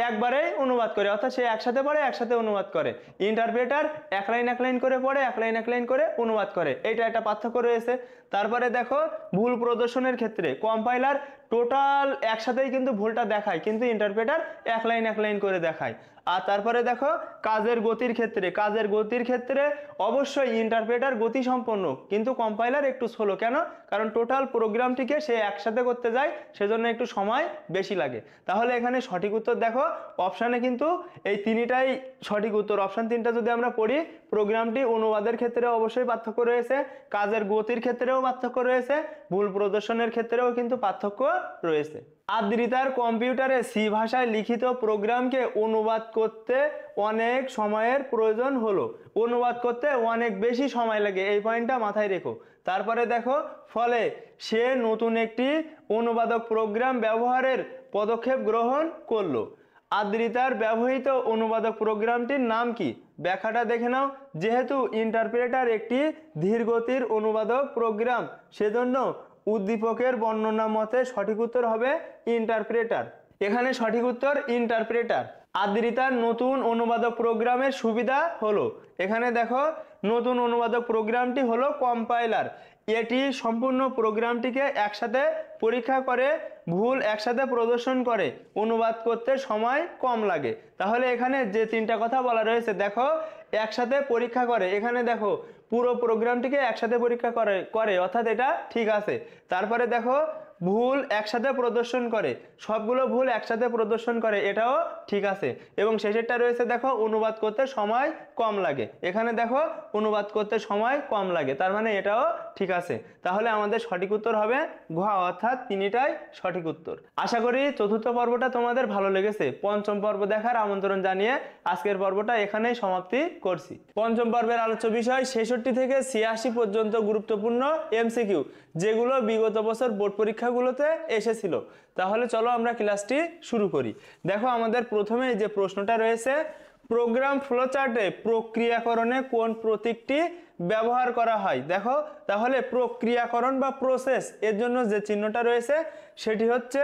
একবারেই অনুবাদ করে, অর্থাৎ সে একসাথে পড়ে একসাথে অনুবাদ করে। ইন্টারপ্রেটার এক লাইন করে পড়ে এক লাইন করে অনুবাদ করে। এইটা একটা পার্থক্য রয়েছে। তারপরে দেখো, ভুল প্রদর্শনের ক্ষেত্রে কম্পাইলার টোটাল একসাথেই কিন্তু ভুলটা দেখায়, কিন্তু ইন্টারপ্রেটার এক লাইন করে দেখায়। আর তারপরে দেখো, কাজের গতির ক্ষেত্রে অবশ্যই ইন্টারপ্রেটার গতি সম্পন্ন, কিন্তু কম্পাইলার একটু স্লো। কেন? কারণ টোটাল প্রোগ্রামটিকে সে একসাথে করতে যায়, সেজন্য একটু সময় বেশি লাগে। তাহলে এখানে সঠিক উত্তর দেখো, অপশানে কিন্তু এই 3টাই সঠিক উত্তর। অপশান 3টা যদি আমরা পড়ি, প্রোগ্রামটি অনুবাদের ক্ষেত্রে অবশ্যই পার্থক্য রয়েছে, কাজের গতির ক্ষেত্রেও পার্থক্য রয়েছে, ভুল প্রদর্শনের ক্ষেত্রেও কিন্তু পার্থক্য রয়েছে। আদ্রিতার কম্পিউটারে সি ভাষায় লিখিত প্রোগ্রামকে অনুবাদ করতে অনেক সময়ের প্রয়োজন হলো। অনুবাদ করতে অনেক বেশি সময় লাগে, এই পয়েন্টটা মাথায় রেখো। তারপরে দেখো, ফলে সে নতুন একটি অনুবাদক প্রোগ্রাম ব্যবহারের পদক্ষেপ গ্রহণ করলো। আদ্রিতার ব্যবহৃত অনুবাদক প্রোগ্রামটির নাম কি? ব্যাখ্যাটা দেখে নাও। যেহেতু ইন্টারপ্রেটার একটি ধীরগতির অনুবাদক প্রোগ্রাম, সেজন্য উদ্দীপকের বর্ণনা মতে সঠিক উত্তর হবে ইন্টারপ্রেটার। এখানে সঠিক উত্তর ইন্টারপ্রেটার। আদ্রিতার নতুন অনুবাদক প্রোগ্রামের সুবিধা হলো, এখানে দেখো, নতুন অনুবাদক প্রোগ্রামটি হলো কম্পাইলার। এটি সম্পূর্ণ প্রোগ্রামটিকে একসাথে পরীক্ষা করে, ভুল একসাথে প্রদর্শন করে, অনুবাদ করতে সময় কম লাগে। তাহলে এখানে যে 3টা কথা বলা রয়েছে, দেখো, একসাথে পরীক্ষা করে, এখানে দেখো পুরো প্রোগ্রামটিকে একসাথে পরীক্ষা করে, অর্থাৎ এটা ঠিক আছে। তারপরে দেখো, ভুল একসাথে প্রদর্শন করে, সবগুলো ভুল একসাথে প্রদর্শন করে, এটাও ঠিক আছে। এবং শেষেরটা রয়েছে দেখো, অনুবাদ করতে সময় কম লাগে, এখানে দেখো অনুবাদ করতে সময় কম লাগে, তার মানে এটাও ঠিক আছে। তাহলে আমাদের সঠিক উত্তর হবে ঘ, অর্থাৎ 3টাই সঠিক উত্তর। আশা করি চতুর্থ পর্বটা তোমাদের ভালো লেগেছে। পঞ্চম পর্ব দেখার আমন্ত্রণ জানিয়ে আজকের পর্বটা এখানেই সমাপ্তি করছি। পঞ্চম পর্বের আলোচ্য বিষয় 66 থেকে 86 পর্যন্ত গুরুত্বপূর্ণ এমসিকিউ, যেগুলো বিগত বছর বোর্ড পরীক্ষাগুলোতে এসেছিল। তাহলে চলো আমরা ক্লাসটি শুরু করি। দেখো, আমাদের প্রথমে যে প্রশ্নটা রয়েছে, প্রোগ্রাম ফ্লোচার্টে প্রক্রিয়াকরণে কোন প্রতীকটি ব্যবহার করা হয়? দেখো, তাহলে প্রক্রিয়াকরণ বা প্রসেস এর জন্য যে চিহ্নটা রয়েছে সেটি হচ্ছে,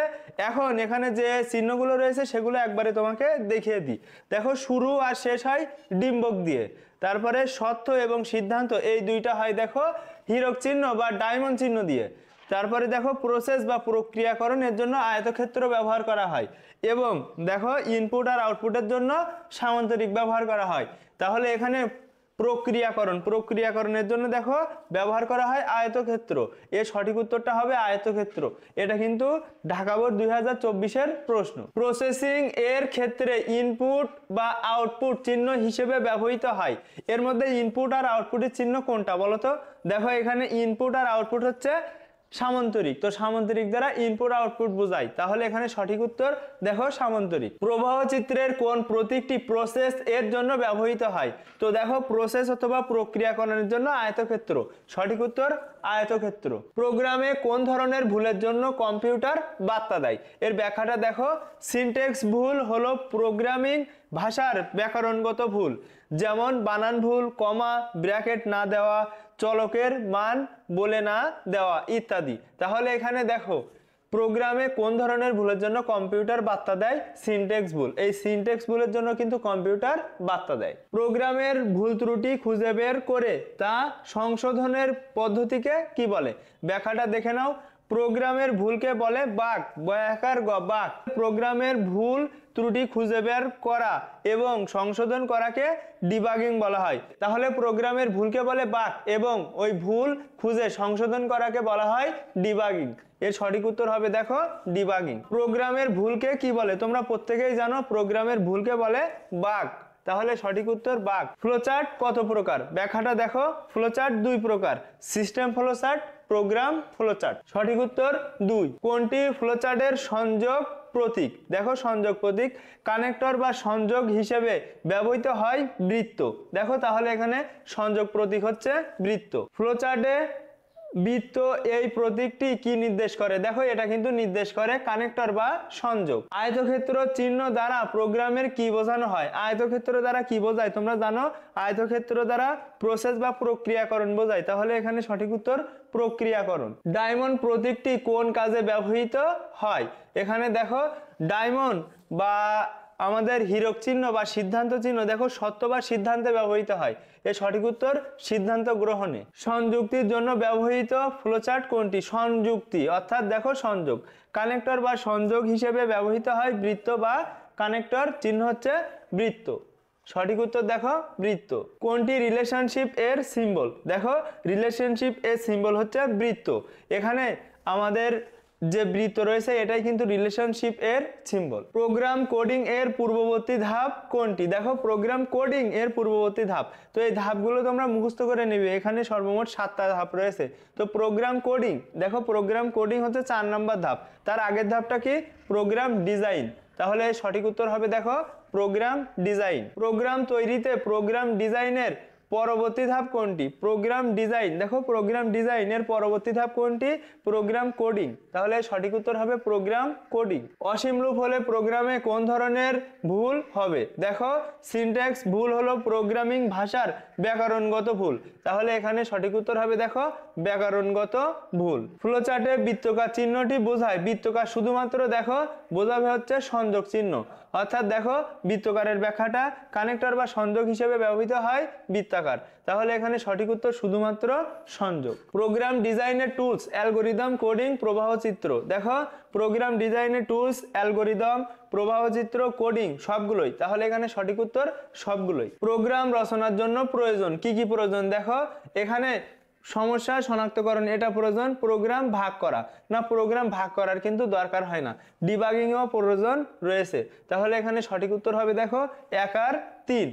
এখন এখানে যে চিহ্নগুলো রয়েছে সেগুলো একবারে তোমাকে দেখিয়ে দিই। দেখো, শুরু আর শেষ হয় ডিম্বক দিয়ে, তারপরে সত্য এবং সিদ্ধান্ত এই 2টা হয় দেখো হীরক চিহ্ন বা ডায়মন্ড চিহ্ন দিয়ে। তারপরে দেখো, প্রসেস বা প্রক্রিয়াকরণের জন্য আয়তক্ষেত্র ব্যবহার করা হয়, এবং দেখো ইনপুট আর আউটপুটের জন্য সামান্তরিক ব্যবহার করা হয়। তাহলে এখানে প্রক্রিয়াকরণের জন্য দেখো ব্যবহার করা হয় আয়তক্ষেত্র, এর সঠিক উত্তরটা হবে আয়তক্ষেত্র। এটা কিন্তু ঢাকা বোর্ড 2024-এর প্রশ্ন। প্রসেসিং এর ক্ষেত্রে ইনপুট বা আউটপুট চিহ্ন হিসেবে ব্যবহৃত হয়, এর মধ্যে ইনপুট আর আউটপুটের চিহ্ন কোনটা বলো তো? দেখো, এখানে ইনপুট আর আউটপুট হচ্ছে সামান্তরিক, তো সামান্তরিক দ্বারা ইনপুট আউটপুট বোঝায়, তাহলে এখানে সঠিক উত্তর দেখো সামান্তরিক। প্রবাহ চিত্রের কোন প্রতীকটি প্রসেস এর জন্য ব্যবহৃত হয়? তো দেখো, প্রসেস অথবা প্রক্রিয়াকরণের জন্য আয়তক্ষেত্র, সঠিক উত্তর আয়তক্ষেত্র। প্রোগ্রামে কোন ধরনের ভুলের জন্য কম্পিউটার বার্তা দেয়? এর ব্যাখ্যাটা দেখো, সিনট্যাক্স ভুল হলো প্রোগ্রামিং ভাষার ব্যাকরণগত ভুল, যেমন বানান ভুল, কমা, ব্র্যাকেট না দেওয়া, চলকের মান বলে না দেওয়া ইত্যাদি। তাহলে এখানে দেখো, প্রোগ্রামে কোন ধরনের ভুলের জন্য কম্পিউটার বার্তা দেয়? সিনট্যাক্স ভুল। এই সিনট্যাক্স ভুলের জন্য কিন্তু কম্পিউটার বার্তা দেয়। প্রোগ্রামের ভুল ত্রুটি খুঁজে বের করে তা সংশোধনের পদ্ধতিকে কি বলে? ব্যাখ্যাটা দেখে নাও। প্রোগ্রামের ভুলকে বলে বাগ, বয়াকার গ, বাগ। প্রোগ্রামের ভুল ত্রুটি খুঁজে বের করা এবং সংশোধন করাকে ডিবাগিং বলা হয়। তাহলে প্রোগ্রামের ভুলকে বলে বাগ এবং ওই ভুল খুঁজে সংশোধন করাকে বলা হয় ডিবাগিং। এর সঠিক উত্তর হবে দেখো ডিবাগিং। প্রোগ্রামের ভুলকে কি বলে? তোমরা প্রত্যেকেই জানো প্রোগ্রামের ভুলকে বলে বাগ, তাহলে সঠিক উত্তর বাগ। ফ্লোচার্ট কত প্রকার? ব্যাখ্যাটা দেখো, ফ্লোচার্ট 2 প্রকার, সিস্টেম ফ্লোচার্ট, প্রোগ্রাম ফ্লোচার্ট। সঠিক উত্তর 2। কোনটি ফ্লোচার্টের সংযোগ প্রতীক। দেখো সংযোগ প্রতীক। কানেক্টর বা সংযোগ হিসেবে ব্যবহৃত হয় বৃত্ত। দেখো তাহলে এখানে সংযোগ প্রতীক হচ্ছে বৃত্ত। ফ্লোচার্টে বৃত্ত এই প্রতীকটি কি নির্দেশ করে? দেখো এটা কিন্তু নির্দেশ করে কানেক্টর বা সংযোগ। আয়তক্ষেত্র চিহ্ন দ্বারা প্রোগ্রামের কি বোঝানো হয়? আয়তক্ষেত্র দ্বারা কি বোঝায় তোমরা জানো? আয়তক্ষেত্র দ্বারা প্রসেস বা প্রক্রিয়াকরণ বোঝায়। তাহলে এখানে সঠিক উত্তর প্রক্রিয়াকরণ। ডায়মন্ড প্রতীকটি কোন কাজে ব্যবহৃত হয়? এখানে দেখো ডায়মন্ড বা আমাদের হীরক চিহ্ন বা সিদ্ধান্ত চিহ্ন দেখো সত্য বা সিদ্ধান্তে ব্যবহৃত হয়। এর সঠিক উত্তর সিদ্ধান্ত গ্রহণে। সংযুক্তির জন্য ব্যবহৃত ফ্লোচার্ট কোনটি? সংযুক্তি অর্থাৎ দেখো সংযোগ। কানেক্টর বা সংযোগ হিসেবে ব্যবহৃত হয় বৃত্ত বা কানেক্টর চিহ্ন হচ্ছে বৃত্ত। সঠিক উত্তর দেখো বৃত্ত। কোনটি রিলেশনশিপ এর সিম্বল? দেখো রিলেশনশিপ এর সিম্বল হচ্ছে বৃত্ত। এখানে আমাদের যে বৃত্ত রয়েছে এটাই কিন্তু রিলেশনশিপ এর সিম্বল। প্রোগ্রাম কোডিং এর পূর্ববর্তী ধাপ কোনটি? দেখো প্রোগ্রাম কোডিং এর পূর্ববর্তী ধাপ, তো এই ধাপগুলো তোমরা মুখস্থ করে নেবে। এখানে সর্বমোট 7টা ধাপ রয়েছে। তো প্রোগ্রাম কোডিং, দেখো প্রোগ্রাম কোডিং হচ্ছে 4 নম্বর ধাপ। তার আগের ধাপটা কি? Program design. তাহলে সঠিক উত্তর হবে দেখো প্রোগ্রাম ডিজাইন। প্রোগ্রাম তৈরিতে প্রোগ্রাম ডিজাইনের পরবর্তী ধাপ কোনটি? Program design. দেখো প্রোগ্রাম ডিজাইনের পরবর্তী ধাপ কোনটি? Program coding. তাহলে সঠিক উত্তর হবে প্রোগ্রাম কোডিং। অসীম লুপ হলে প্রোগ্রামে কোন ধরনের ভুল হবে? দেখো সিনট্যাক্স ভুল হলো প্রোগ্রামিং ভাষার ব্যাকরণগত ভুল। তাহলে এখানে সঠিক উত্তর হবে দেখো ব্যাকরণগত ভুল। ফ্লোচার্টে বৃত্তকার চিহ্নটি বোঝায়। বৃত্তকার শুধুমাত্র দেখো বোঝাবে হচ্ছে সংযোগ চিহ্ন, অর্থাৎ দেখো বৃত্তকারের ব্যাখ্যাটা কানেক্টর বা সংযোগ হিসেবে ব্যবহৃত হয় বৃত্তাকার। তাহলে এখানে সঠিক উত্তর শুধুমাত্র সংযোগ। প্রোগ্রাম ডিজাইনের টুলস, অ্যালগোরিদম, কোডিং, প্রবাহ চিত্র। দেখো প্রোগ্রাম ডিজাইনের টুলস, অ্যালগোরিদম, প্রবাহ চিত্র, কোডিং সবগুলোই। তাহলে এখানে সঠিক উত্তর সবগুলোই। প্রোগ্রাম রচনার জন্য প্রয়োজন কি কি প্রয়োজন? দেখো এখানে সমস্যা শনাক্তকরণ এটা প্রয়োজন। প্রোগ্রাম ভাগ করা না, প্রোগ্রাম ভাগ করার কিন্তু দরকার হয় না। ডিবাগিংও প্রয়োজন রয়েছে। তাহলে এখানে সঠিক উত্তর হবে দেখো 1 আর 3।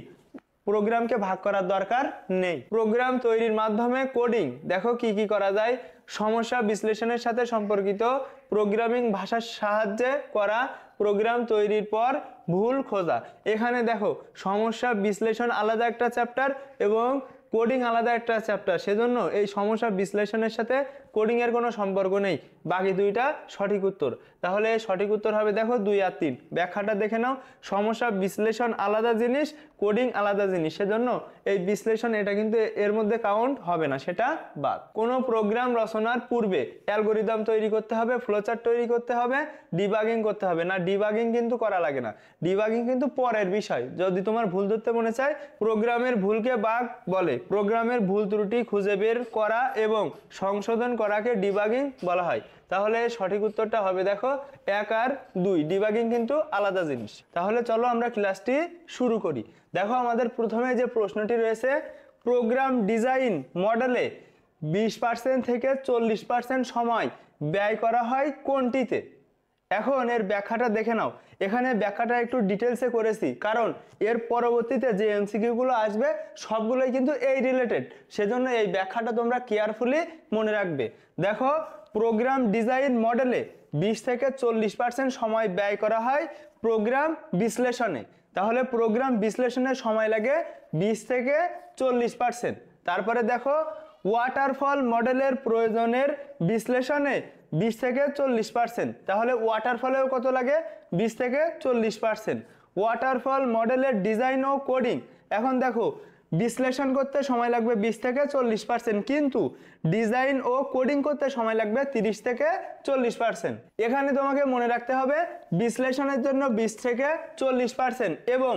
প্রোগ্রামকে ভাগ করার দরকার নেই। প্রোগ্রাম তৈরির মাধ্যমে কোডিং দেখো কি কি করা যায়? সমস্যা বিশ্লেষণের সাথে সম্পর্কিত প্রোগ্রামিং ভাষার সাহায্যে করা, প্রোগ্রাম তৈরির পর ভুল খোঁজা। এখানে দেখো সমস্যা বিশ্লেষণ আলাদা একটা চ্যাপ্টার এবং কোডিং আলাদা একটা চ্যাপ্টার, সেজন্য এই সমস্যা বিশ্লেষণের সাথে কোডিং এর কোনো সম্পর্ক নেই। বাকি দুইটা সঠিক উত্তর। তাহলে সঠিক উত্তর হবে দেখো 2 আর 3। ব্যাখ্যাটা দেখে নাও। সমস্যা বিশ্লেষণ আলাদা জিনিস, কোডিং আলাদা জিনিস, সেজন্য এই বিশ্লেষণ এটা কিন্তু এর মধ্যে কাউন্ট হবে না, সেটা বাদ। কোনো প্রোগ্রাম রচনার পূর্বে অ্যালগোরিদম তৈরি করতে হবে, ফ্লোচার্ট তৈরি করতে হবে, ডিবাগিং করতে হবে না। ডিবাগিং কিন্তু করা লাগে না, ডিবাগিং কিন্তু পরের বিষয়। যদি তোমার ভুল ধরতে মনে চায়, প্রোগ্রামের ভুলকে বাগ বলে। প্রোগ্রামের ভুল ত্রুটি খুঁজে বের করা এবং সংশোধন করাকে ডিবাগিং বলা হয়। তাহলে সঠিক উত্তরটা হবে দেখো 1 আর 2। ডিবাগিং কিন্তু আলাদা জিনিস। তাহলে চলো আমরা ক্লাসটি শুরু করি। দেখো আমাদের প্রথমে যে প্রশ্নটি রয়েছে, প্রোগ্রাম ডিজাইন মডেলে 20% থেকে 40% সময় ব্যয় করা হয় কোনটিতে? এখন এর ব্যাখ্যাটা দেখে নাও। এখানে ব্যাখ্যাটা একটু ডিটেলসে করেছি, কারণ এর পরবর্তীতে যে এমসিকিউ গুলো আসবে সবগুলোই কিন্তু এই রিলেটেড, সেজন্য এই ব্যাখ্যাটা তোমরা কেয়ারফুলি মনে রাখবে। দেখো প্রোগ্রাম ডিজাইন মডেলে 20 থেকে 40% সময় ব্যয় করা হয় প্রোগ্রাম বিশ্লেষণে। তাহলে প্রোগ্রাম বিশ্লেষণে সময় লাগে 20 থেকে 40%। তারপরে দেখো ওয়াটারফল মডেলের প্রয়োজনের বিশ্লেষণে 20 থেকে 40%। তাহলে ওয়াটারফলেও কত লাগে? 20 থেকে 40%। ওয়াটারফল মডেলের ডিজাইন ও কোডিং, এখন দেখো বিশ্লেষণ করতে সময় লাগবে 20 থেকে 40%, কিন্তু ডিজাইন ও কোডিং করতে সময় লাগবে 30 থেকে 40%। এখানে তোমাকে মনে রাখতে হবে বিশ্লেষণের জন্য 20 থেকে 40% এবং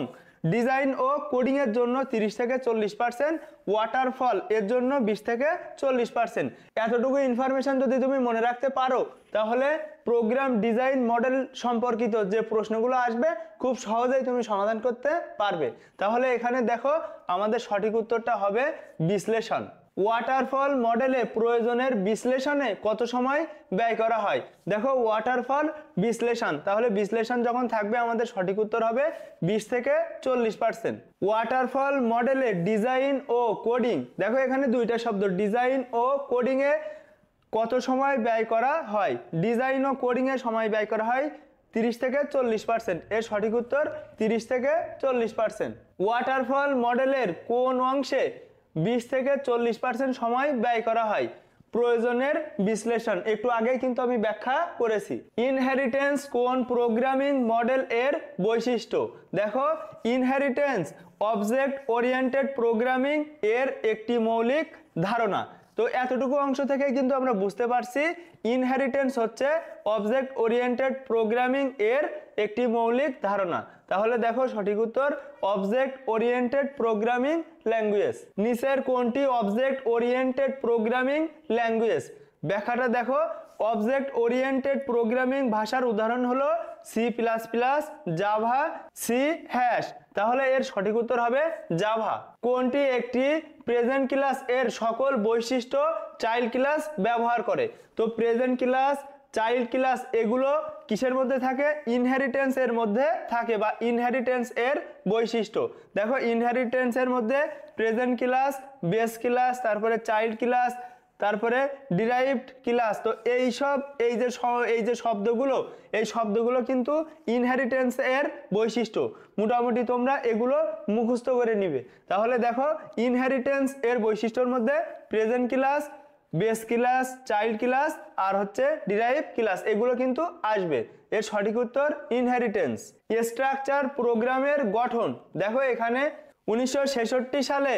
ডিজাইন ও কোডিং এর জন্য 30 থেকে 40%, ওয়াটারফল এর জন্য 20 থেকে 40%। এতটুকু ইনফরমেশন যদি তুমি মনে রাখতে পারো, তাহলে প্রোগ্রাম ডিজাইন মডেল সম্পর্কিত যে প্রশ্নগুলো আসবে খুব সহজেই তুমি সমাধান করতে পারবে। তাহলে এখানে দেখো আমাদের সঠিক উত্তরটা হবে বিশ্লেষণ। ওয়াটারফল মডেলে প্রয়োজনের বিশ্লেষণে কত সময় ব্যয় করা হয়? দেখো ওয়াটারফল বিশ্লেষণ, তাহলে বিশ্লেষণ যখন থাকবে আমাদের সঠিক উত্তর হবে 20 থেকে 40%। ওয়াটারফল মডেলে ডিজাইন ও কোডিং, দেখো এখানে দুইটা শব্দ, ডিজাইন ও কোডিং এ কত সময় ব্যয় করা হয়? ডিজাইন ও কোডিং এ সময় ব্যয় করা হয় 30 থেকে 40%। এর সঠিক উত্তর 30 থেকে 40%। ওয়াটারফল মডেলের কোন অংশে 20 থেকে 40% সময় ব্যয় করা হয়? প্রয়োজনের বিশ্লেষণ, একটু আগেই কিন্তু আমি ব্যাখ্যা করেছি। ইনহেরিটেন্স কোন প্রোগ্রামিং মডেল এর বৈশিষ্ট্য? দেখো, ইনহেরিটেন্স অবজেক্ট ওরিয়েন্টেড প্রোগ্রামিং এর একটি মৌলিক ধারণা। তো এতটুকু অংশ থেকে কিন্তু আমরা বুঝতে পারছি ইনহেরিটেন্স হচ্ছে অবজেক্ট ওরিয়েন্টেড প্রোগ্রামিং এর একটি মৌলিক ধারণা। তাহলে দেখো সঠিক উত্তর অবজেক্ট ওরিয়েন্টেড প্রোগ্রামিং ল্যাঙ্গুয়েজ। নিচের কোনটি অবজেক্ট ওরিয়েন্টেড প্রোগ্রামিং ল্যাঙ্গুয়েজ? ব্যাখ্যাটা দেখো, অবজেক্ট ওরিয়েন্টেড প্রোগ্রামিং ভাষার উদাহরণ হলো C plus plus, Java, C hash. তাহলে এর সঠিক উত্তর হবে জাভা। কোনটি একটি প্রেজেন্ট ক্লাস এর সকল বৈশিষ্ট্য চাইল্ড ক্লাস ব্যবহার করে? তো প্রেজেন্ট ক্লাস, চাইল্ড ক্লাস এগুলো কিসের মধ্যে থাকে? ইনহেরিটেন্স এর মধ্যে থাকে, বা ইনহেরিটেন্স এর বৈশিষ্ট্য। দেখো, ইনহেরিটেন্স এর মধ্যে প্রেজেন্ট ক্লাস, বেস ক্লাস, তারপরে চাইল্ড ক্লাস, তারপরে ডিরাইভড ক্লাস। তো এই যে শব্দগুলো, এই শব্দগুলো কিন্তু ইনহেরিটেন্স এর বৈশিষ্ট্য। মোটামুটি তোমরা এগুলো মুখস্থ করে নিবে। তাহলে দেখো, ইনহেরিটেন্স এর বৈশিষ্ট্যর মধ্যে present class, base class, child class আর হচ্ছে ডিরাইভ ক্লাস, এগুলো কিন্তু আসবে। এর সঠিক উত্তর ইনহেরিটেন্স। স্ট্রাকচার প্রোগ্রামের গঠন। দেখো, এখানে 1966 সালে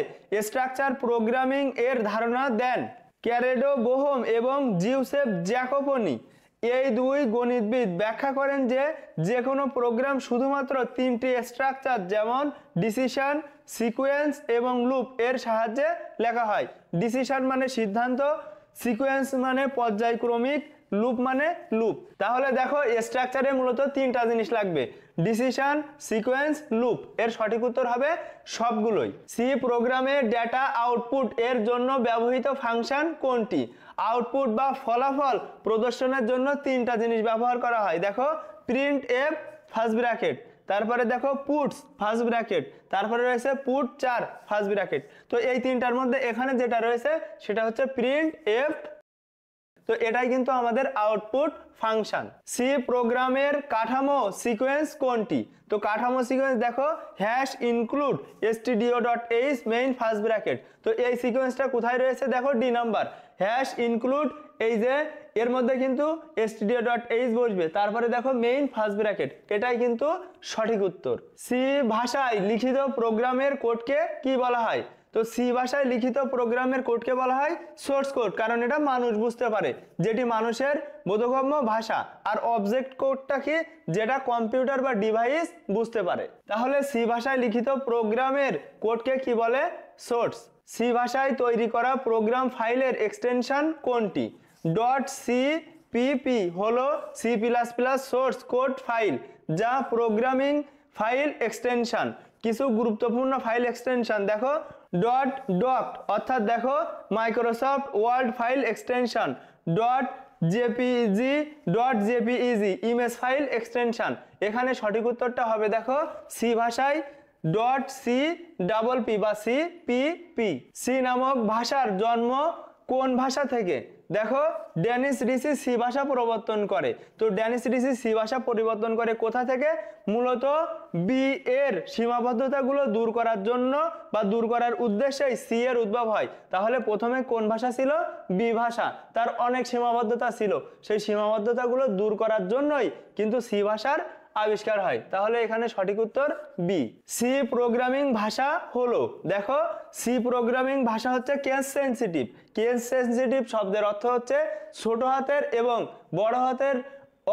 স্ট্রাকচার প্রোগ্রামিং এর ধারণা দেন ক্যারেডো বোহম এবং জিউসেফ জ্যাকোপনি। এই দুই গণিতবিদ ব্যাখ্যা করেন যে কোনো প্রোগ্রাম শুধুমাত্র 3টি স্ট্রাকচার যেমন ডিসিশন, সিকোয়েন্স এবং লুপ এর সাহায্যে লেখা হয়। ডিসিশন মানে সিদ্ধান্ত, সিকোয়েন্স মানে পর্যায়ক্রমিক, লুপ মানে লুপ। তাহলে দেখো, স্ট্রাকচারে মূলত 3টা জিনিস লাগবে, ডিসিশন, সিকোয়েন্স, লুপ। এর সঠিক উত্তর হবে সবগুলোই। সি প্রোগ্রামে ডেটা আউটপুট এর জন্য ব্যবহৃত ফাংশন কোনটি? আউটপুট বা ফলাফল প্রদর্শনের জন্য 3টা জিনিস ব্যবহার করা হয়। দেখো, প্রিন্ট এফ ফার্স্ট ব্র্যাকেট, তারপরে দেখো পুটস ফার্স্ট ব্র্যাকেট, তারপরে রয়েছে পুট 4 ফার্স্ট ব্র্যাকেট। তো এই 3টার মধ্যে এখানে যেটা রয়েছে সেটা হচ্ছে প্রিন্ট এফ। তো এটাই কিন্তু আমাদের আউটপুট ফাংশন। সি প্রোগ্রামের কাঠামো সিকোয়েন্স কোনটি? তো কাঠামো সিকোয়েন্স দেখো, hash include stdio.h main first bracket. তো এই সিকোয়েন্সটা কোথায় রয়েছে? দেখো, ডি নাম্বার, হ্যাশ ইনক্লুড, এই যে এর মধ্যে কিন্তু stdio.h বসবে, তারপরে দেখো মেইন ফার্স্ট ব্র্যাকেট। এটাই কিন্তু সঠিক উত্তর। সি ভাষায় লিখিত প্রোগ্রামের কোডকে কি বলা হয়? তো সি ভাষায় লিখিত প্রোগ্রামের কোডকে বলা হয় সোর্স কোড, কারণ এটা মানুষ বুঝতে পারে, যেটি মানুষের বোধগম্য ভাষা। আর অবজেক্ট কোডটা কি? যেটা কম্পিউটার বা ডিভাইস বুঝতে পারে। তাহলে সি ভাষায় লিখিত প্রোগ্রামের কোডকে কি বলে? সোর্স। সি ভাষায় তৈরি করা প্রোগ্রাম ফাইলের এক্সটেনশন কোনটি? .cpp হলো C plus plus source code file, যা প্রোগ্রামিং ফাইল এক্সটেনশন। কিছু গুরুত্বপূর্ণ ফাইল এক্সটেনশন দেখো, .doc অর্থাৎ দেখো Microsoft Word file extension, .jpeg image file extension. এখানে সঠিক উত্তরটা হবে দেখো সি ভাষায় .cpp বা CPP। সি নামক ভাষার জন্ম কোন ভাষা থেকে? দেখো, ডেনিস রিচি সি ভাষা প্রবর্তন করে। তো ডেনিস রিচি সি ভাষা পরিবর্তন করে কোথা থেকে? মূলত বি এর সীমাবদ্ধতাগুলো দূর করার জন্য বা দূর করার উদ্দেশ্যে সি এর উদ্ভব হয়। তাহলে প্রথমে কোন ভাষা ছিল? বি ভাষা। তার অনেক সীমাবদ্ধতা ছিল, সেই সীমাবদ্ধতাগুলো দূর করার জন্যই কিন্তু সি ভাষার আবিষ্কার হয়। তাহলে এখানে সঠিক উত্তর বি। সি প্রোগ্রামিং ভাষা হলো, দেখো, সি প্রোগ্রামিং ভাষা হচ্ছে কেস সেনসিটিভ। কেস সেনসিটিভ শব্দের অর্থ হচ্ছে ছোট হাতের এবং বড় হাতের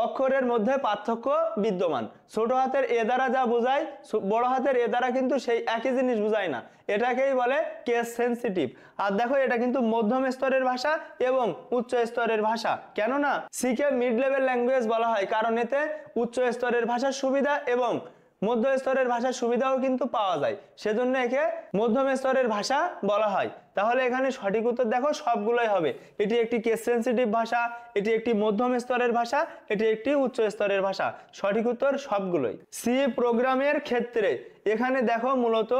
অক্ষরের মধ্যে পার্থক্য বিদ্যমান। ছোট হাতের এ দ্বারা যা বোঝায়, বড় হাতের এ দ্বারা কিন্তু সেই একই জিনিস বোঝায় না, এটাকেই বলে কেস সেনসিটিভ। আর দেখো, এটা কিন্তু মধ্যম স্তরের ভাষা এবং উচ্চ স্তরের ভাষা। কেননা সিকে মিড লেভেল ল্যাঙ্গুয়েজ বলা হয়, কারণ এতে উচ্চ স্তরের ভাষার সুবিধা এবং মধ্য স্তরের ভাষার সুবিধাও কিন্তু পাওয়া যায়, সেজন্য একে মধ্যম স্তরের ভাষা বলা হয়। তাহলে এখানে সঠিক উত্তর দেখো সবগুলোই হবে। এটি একটি কেস সেনসিটিভ ভাষা, এটি একটি মধ্যম স্তরের ভাষা, এটি একটি উচ্চ স্তরের ভাষা। সঠিক উত্তর সবগুলোই। সি প্রোগ্রামের ক্ষেত্রে এখানে দেখো মূলত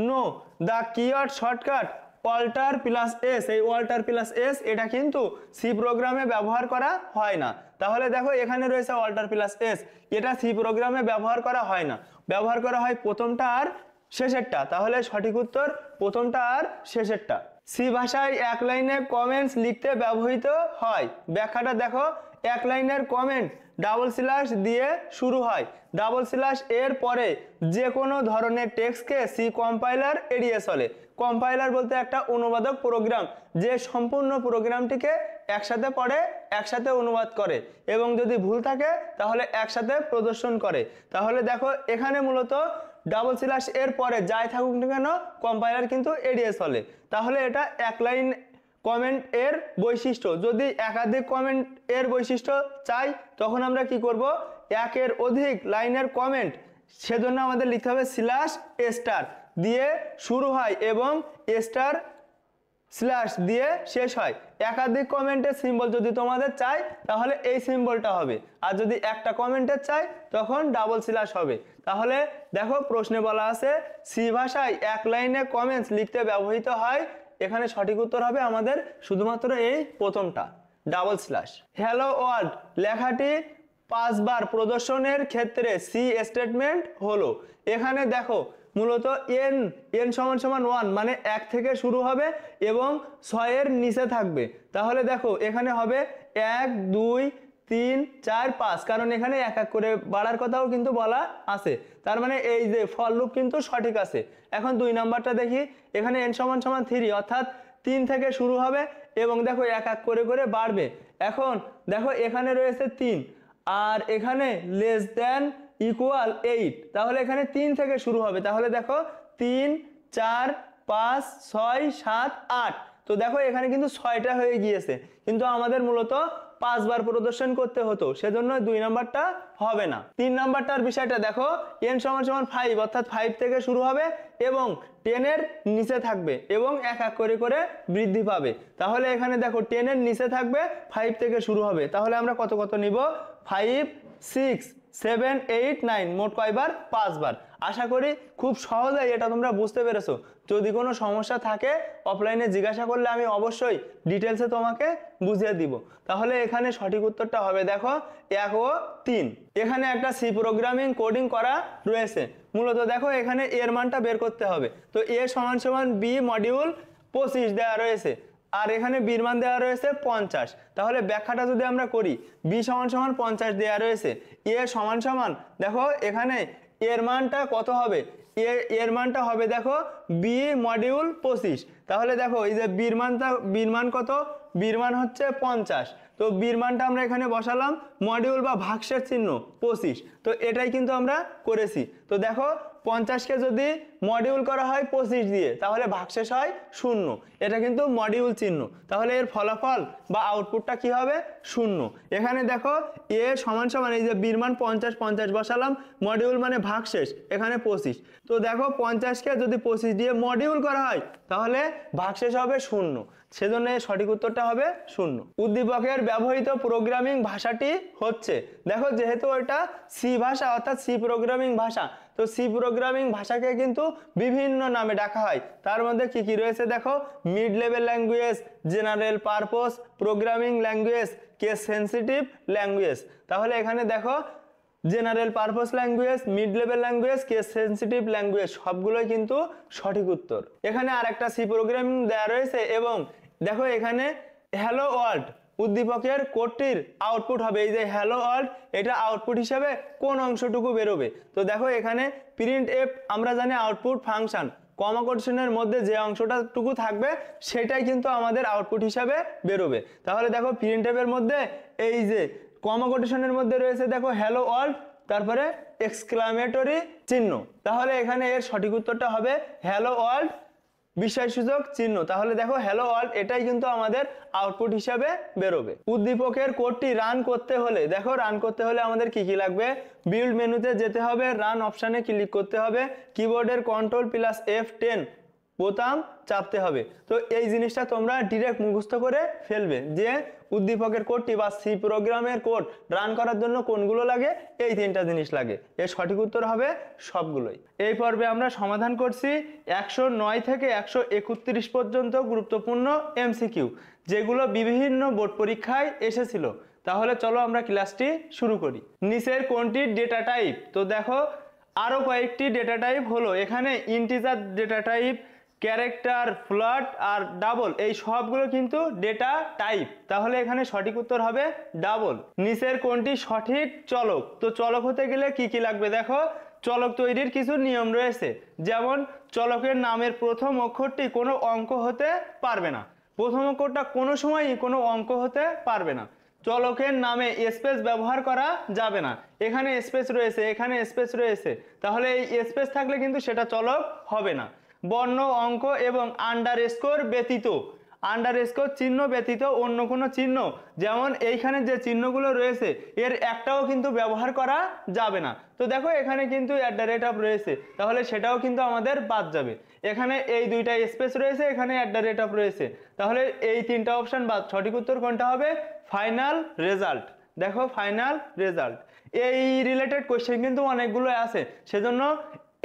know the keyword shortcut alter plus S, এই অল্টার প্লাস এস এটা কিন্তু সি প্রোগ্রামে ব্যবহার করা হয় না। তাহলে দেখো এখানে রয়েছে অল্টার প্লাস এস, এটা সি প্রোগ্রামে ব্যবহার করা হয় না, ব্যবহার করা হয় প্রথমটা আর শেষেরটা। তাহলে সঠিক উত্তর প্রথমটা আর শেষেরটা। সি ভাষায় এক লাইনে কমেন্টস লিখতে ব্যবহৃত হয়। ব্যাখ্যাটা দেখো, এক লাইনের কমেন্ট ডাবল স্ল্যাশ দিয়ে শুরু হয়। ডাবল স্ল্যাশ এর পরে যে কোনো ধরনের টেক্সটকে সি কম্পাইলার এড়িয়ে চলে। কম্পাইলার বলতে একটা অনুবাদক প্রোগ্রাম, যে সম্পূর্ণ প্রোগ্রামটিকে একসাথে পড়ে একসাথে অনুবাদ করে এবং যদি ভুল থাকে তাহলে একসাথে প্রদর্শন করে। তাহলে দেখো এখানে মূলত ডাবল স্ল্যাশ এর পরে যাই থাকুক না কেন কম্পাইলার কিন্তু এড়িয়ে চলে। তাহলে এটা এক লাইন কমেন্ট এর বৈশিষ্ট্য। যদি একাধিক কমেন্ট এর বৈশিষ্ট্য চাই তখন আমরা কি করব, একের অধিক লাইনের কমেন্ট, সেজন্য আমাদের লিখতে হবে স্ল্যাশ স্টার দিয়ে শুরু হয় এবং স্টার স্ল্যাশ দিয়ে শেষ হয়। একাধিক কমেন্টের সিম্বল যদি তোমাদের চাই তাহলে এই সিম্বলটা হবে, আর যদি একটা কমেন্টের চাই তখন ডাবল স্ল্যাশ হবে। তাহলে দেখো প্রশ্নে বলা আছে সি ভাষায় এক লাইনে কমেন্টস লিখতে ব্যবহৃত হয়, এখানে সঠিক উত্তর হবে আমাদের শুধুমাত্র এই প্রথমটা, ডাবল স্ল্যাশ। হ্যালো ওয়ার্ল্ড লেখাটি 5 বার প্রদর্শনের ক্ষেত্রে সি স্টেটমেন্ট হলো। এখানে দেখো মূলত এন এন সমান সমান 1 মানে 1 থেকে শুরু হবে এবং 6 এর নিচে থাকবে। তাহলে দেখো এখানে হবে 1 2 3 4 5, কারণ এখানে এক এক করে বাড়ার কথাও কিন্তু বলা আছে। তার মানে এই যে ফর লুপ কিন্তু সঠিক আছে। এখন 2 নাম্বারটা দেখি, এখানে n সমান সমান 3 অর্থাৎ 3 থেকে শুরু হবে এবং দেখো এক এক করে করে বাড়বে। এখন দেখো এখানে রয়েছে 3 আর এখানে লেস দ্যান ইকুয়াল 8, তাহলে এখানে 3 থেকে শুরু হবে। তাহলে দেখো 3 4 5 6 7 8, তো দেখো এখানে কিন্তু 6টা হয়ে গিয়েছে, কিন্তু আমাদের মূলত 5 বার প্রদর্শন করতে হতো, সেজন্য 2 নাম্বারটা হবে না। 3 নাম্বারটার বিষয়টা দেখো, n সমান সমান 5 অর্থাৎ 5 থেকে শুরু হবে এবং 10 এর নিচে থাকবে এবং এক এক করে করে বৃদ্ধি পাবে। তাহলে এখানে দেখো 10 এর নিচে থাকবে, 5 থেকে শুরু হবে। তাহলে আমরা কত কত নিব, 5 6 7 8 9, মোট কয়বার, 5 বার। আশা করি খুব সহজেই এটা তোমরা বুঝতে পেরেছো। যদি কোনো সমস্যা থাকে অফলাইনে জিজ্ঞাসা করলে আমি অবশ্যই ডিটেলসে তোমাকে বুঝিয়ে দিব। তাহলে এখানে সঠিক উত্তরটা হবে দেখো 1 ও 3। এখানে একটা সি প্রোগ্রামিং কোডিং করা রয়েছে। মূলত দেখো এখানে এর মানটা বের করতে হবে। তো এ সমান সমান বি মডিউল 25 দেওয়া রয়েছে আর এখানে বির মান দেওয়া রয়েছে 50। তাহলে ব্যাখ্যাটা যদি আমরা করি, বি সমান সমান 50 দেওয়া রয়েছে, এ সমান সমান দেখো এখানে এর মানটা কত হবে, এর মানটা হবে দেখো বি মডিউল 25। তাহলে দেখো এই যে বির মান কত, বির মান হচ্ছে 50, তো বির মানটা আমরা এখানে বসালাম, মডিউল বা ভাগশেষ চিহ্ন 25, তো এটাই কিন্তু আমরা করেছি। তো দেখো 50কে যদি মডিউল করা হয় 25 দিয়ে তাহলে ভাগশেষ হয় 0, এটা কিন্তু মডিউল চিহ্ন। তাহলে এর ফলাফল বা আউটপুটটা কি হবে, 0। এখানে দেখো এ সমান সমান এই যে বির মান 50 50 বসালাম, মডিউল মানে ভাগশেষ, এখানে 25। তো দেখো 50কে যদি 25 দিয়ে মডিউল করা হয় তাহলে ভাগশেষ হবে 0, সেজন্য সঠিক উত্তরটা হবে 0। উদ্দীপকের ব্যবহৃত প্রোগ্রামিং ভাষাটি হচ্ছে, দেখো যেহেতু এটা সি ভাষা অর্থাৎ সি প্রোগ্রামিং ভাষা, তো সি প্রোগ্রামিং ভাষাকে কিন্তু বিভিন্ন নামে ডাকা হয়। তার মধ্যে কি কি রয়েছে দেখো, mid level language, general purpose programming language, case sensitive language. তাহলে এখানে দেখো general purpose language, mid level language, case sensitive language সবগুলোই কিন্তু সঠিক উত্তর। এখানে আরেকটা সি প্রোগ্রামিং দেওয়া রয়েছে এবং দেখো এখানে হ্যালো ওয়ার্ল্ড উদ্দীপকের কোডটির আউটপুট হবে, এই যে হ্যালো ওয়ার্ল্ড, এটা আউটপুট হিসেবে কোন অংশটুকু বেরোবে। তো দেখো এখানে প্রিন্ট এফ আমরা জানি আউটপুট ফাংশন, কমা কোটেশনের মধ্যে যে অংশটাটুকু থাকবে সেটাই কিন্তু আমাদের আউটপুট হিসাবে বেরোবে। তাহলে দেখো প্রিন্ট এফের মধ্যে এই যে কমা কোটেশনের মধ্যে রয়েছে দেখো হ্যালো ওয়ার্ল্ড, তারপরে এক্সক্লামেটরি চিহ্ন। তাহলে এখানে এর সঠিক উত্তরটা হবে হ্যালো ওয়ার্ল্ড বিস্ময়সূচক চিহ্ন। তাহলে দেখো হ্যালো ওয়ার্ল্ড এটাই কিন্তু আমাদের আউটপুট হিসাবে বেরোবে। উদ্দীপকের কোডটি রান করতে হলে দেখো, রান করতে হলে আমাদের কি কি লাগবে, বিল্ড মেনুতে যেতে হবে, রান অপশানে ক্লিক করতে হবে, কিবোর্ডের কন্ট্রোল প্লাস F10 বোতাম চাপতে হবে। তো এই জিনিসটা তোমরা ডিরেক্ট মুখস্থ করে ফেলবে যে উদ্দীপকের কোডটি বা সি প্রোগ্রামের কোড রান করার জন্য কোনগুলো লাগে, এই তিনটা জিনিস লাগে। এর সঠিক উত্তর হবে সবগুলোই। এই পর্বে আমরা সমাধান করছি 109 থেকে 131 পর্যন্ত গুরুত্বপূর্ণ এমসিকিউ, যেগুলো বিভিন্ন বোর্ড পরীক্ষায় এসেছিল। তাহলে চলো আমরা ক্লাসটি শুরু করি। নিচের কোনটি ডেটা টাইপ? তো দেখো আরও কয়েকটি ডেটা টাইপ হলো, এখানে integer data type, character, float আর ডাবল, এই সবগুলো কিন্তু ডেটা টাইপ। তাহলে এখানে সঠিক উত্তর হবে ডাবল। নিচের কোনটি সঠিক চলক? তো চলক হতে গেলে কি কি লাগবে দেখো, চলক তৈরির কিছু নিয়ম রয়েছে। যেমন চলকের নামের প্রথম অক্ষরটি কোনো অঙ্ক হতে পারবে না, প্রথম অক্ষরটা কোনো সময়ই কোনো অঙ্ক হতে পারবে না। চলকের নামে স্পেস ব্যবহার করা যাবে না, এখানে স্পেস রয়েছে, এখানে স্পেস রয়েছে, তাহলে এই স্পেস থাকলে কিন্তু সেটা চলক হবে না। বর্ণ, অঙ্ক এবং আন্ডারস্কোর ব্যতীত, আন্ডারস্কোর চিহ্ন ব্যতীত অন্য কোনো চিহ্ন, যেমন এইখানে যে চিহ্নগুলো রয়েছে এর একটাও কিন্তু ব্যবহার করা যাবে না। তো দেখো এখানে কিন্তু @ রয়েছে, তাহলে সেটাও কিন্তু আমাদের বাদ যাবে। এখানে এই দুইটা স্পেস রয়েছে, এখানে @ রয়েছে, তাহলে এই তিনটা অপশন বাদ। সঠিক উত্তর কোনটা হবে? Final result. দেখো ফাইনাল রেজাল্ট, এই রিলেটেড কোশ্চেন কিন্তু অনেকগুলো আছে, সেজন্য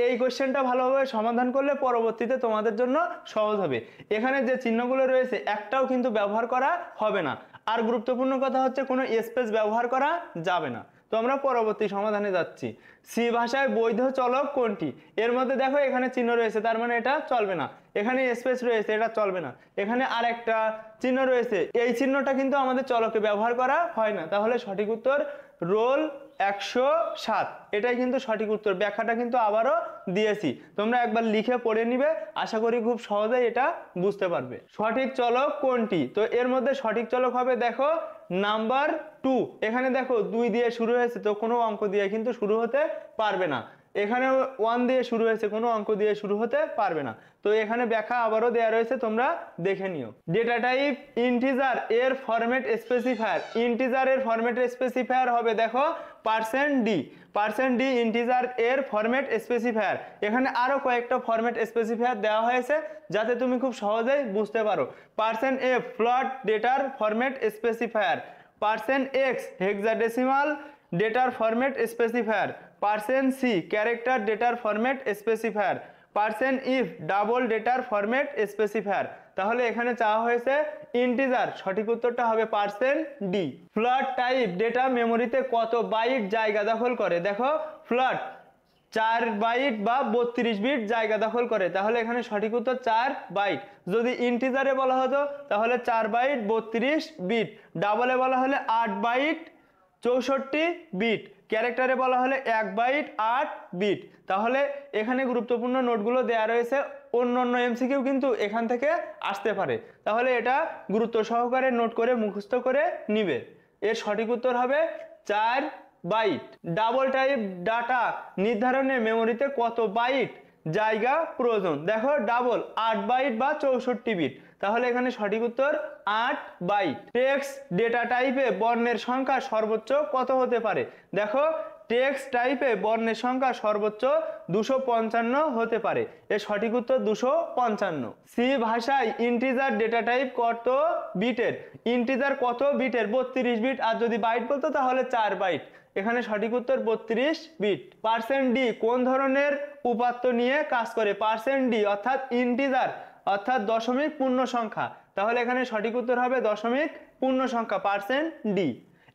এই কোশ্চেনটা ভালোভাবে সমাধান করলে পরবর্তীতে তোমাদের জন্য সহজ হবে। এখানে যে চিহ্নগুলো রয়েছে একটাও কিন্তু ব্যবহার করা হবে না। আর গুরুত্বপূর্ণ কথা হচ্ছে কোনো স্পেস ব্যবহার করা যাবে না। তো আমরা পরবর্তী সমাধানে যাচ্ছি। সি ভাষায় বৈধ চলক কোনটি? এর মধ্যে দেখো এখানে চিহ্ন রয়েছে, তার মানে এটা চলবে না। এখানে স্পেস রয়েছে, এটা চলবে না। এখানে আরেকটা চিহ্ন রয়েছে, এই চিহ্নটা কিন্তু আমাদের চলকে ব্যবহার করা হয় না। তাহলে সঠিক উত্তর রোল 107, এটাই কিন্তু সঠিক উত্তর। ব্যাখ্যাটা কিন্তু আবারও দিয়েছি, তোমরা একবার লিখে পড়ে নিবে, আশা করি খুব সহজেই এটা বুঝতে পারবে। সঠিক চলক কোনটি? তো এর মধ্যে সঠিক চলক হবে দেখো নাম্বার 2। এখানে দেখো 2 দিয়ে শুরু হয়েছে, তো কোনো অঙ্ক দিয়ে কিন্তু শুরু হতে পারবে না। এখানে 1 দিয়ে শুরু হয়েছে, কোনো অঙ্ক দিয়ে শুরু হতে পারবে না। তো এখানে ব্যাখ্যা আবারও দেওয়া রয়েছে, তোমরা দেখে নিও। ডেটা টাইপ ইন্টিজার এর ফরম্যাট স্পেসিফায়ার, ইন্টিজারের ফরম্যাট স্পেসিফায়ার হবে দেখো %d। %d ইন্টিজার এর ফরম্যাট স্পেসিফায়ার। এখানে আরো কয়েকটা ফরম্যাট স্পেসিফায়ার দেওয়া হয়েছে যাতে তুমি খুব সহজেই বুঝতে পারো। %f ফ্লোট ডেটার ফরম্যাট স্পেসিফায়ার, %x হেক্সাডেসিমাল ডেটার ফরম্যাট স্পেসিফায়ার, %c ক্যারেক্টার ডেটার ফরম্যাট স্পেসিফায়ার, %if ডাবল ডেটার ফরম্যাট স্পেসিফায়ার। তাহলে এখানে চাওয়া হয়েছে ইন্টিজার, সঠিক উত্তরটা হবে %d। ফ্লোট টাইপ ডেটা মেমোরিতে কত বাইট জায়গা দখল করে? দেখো ফ্লোট 4 বাইট বা 32 বিট জায়গা দখল করে, তাহলে এখানে সঠিক উত্তর 4 বাইট। যদি ইন্টিজারে বলা হতো তাহলে 4 বাইট 32 বিট, ডাবলে বলা হলে 8 বাইট 64 বিট, ক্যারেক্টারে বলা হলে 1 বাইট 8 বিট। তাহলে এখানে গুরুত্বপূর্ণ নোটগুলো দেয়া রয়েছে, অন্যান্য এমসিকিউ কিন্তু এখান থেকে আসতে পারে, তাহলে এটা গুরুত্ব সহকারে নোট করে মুখস্থ করে নিবে। এর সঠিক উত্তর হবে 4 বাইট। ডাবল টাইপ ডাটা নির্ধারণে মেমোরিতে কত বাইট জায়গা প্রয়োজন? দেখো ডাবল 8 বাইট বা 64 বিট, তাহলে এখানে সঠিক উত্তর 8 বাইট। টেক্সট ডেটা টাইপে বর্ণের সংখ্যা সর্বোচ্চ কত হতে পারে? দেখো টেক্সট টাইপে বর্ণের সংখ্যা সর্বোচ্চ 255 হতে পারে, এর সঠিক উত্তর 255। সি ভাষায় ইন্টিজার ডেটা টাইপ কত বিটের? ইন্টিজার কত বিটের? 32 বিট, আর যদি বাইট বলতো তাহলে 4 বাইট। এখানে সঠিক উত্তর 32 বিট। %d কোন ধরনের উপাত্ত নিয়ে কাজ করে? %d অর্থাৎ ইন্টিজার অর্থাৎ দশমিক পূর্ণ সংখ্যা, তাহলে এখানে সঠিক উত্তর হবে দশমিক পূর্ণ সংখ্যা %d।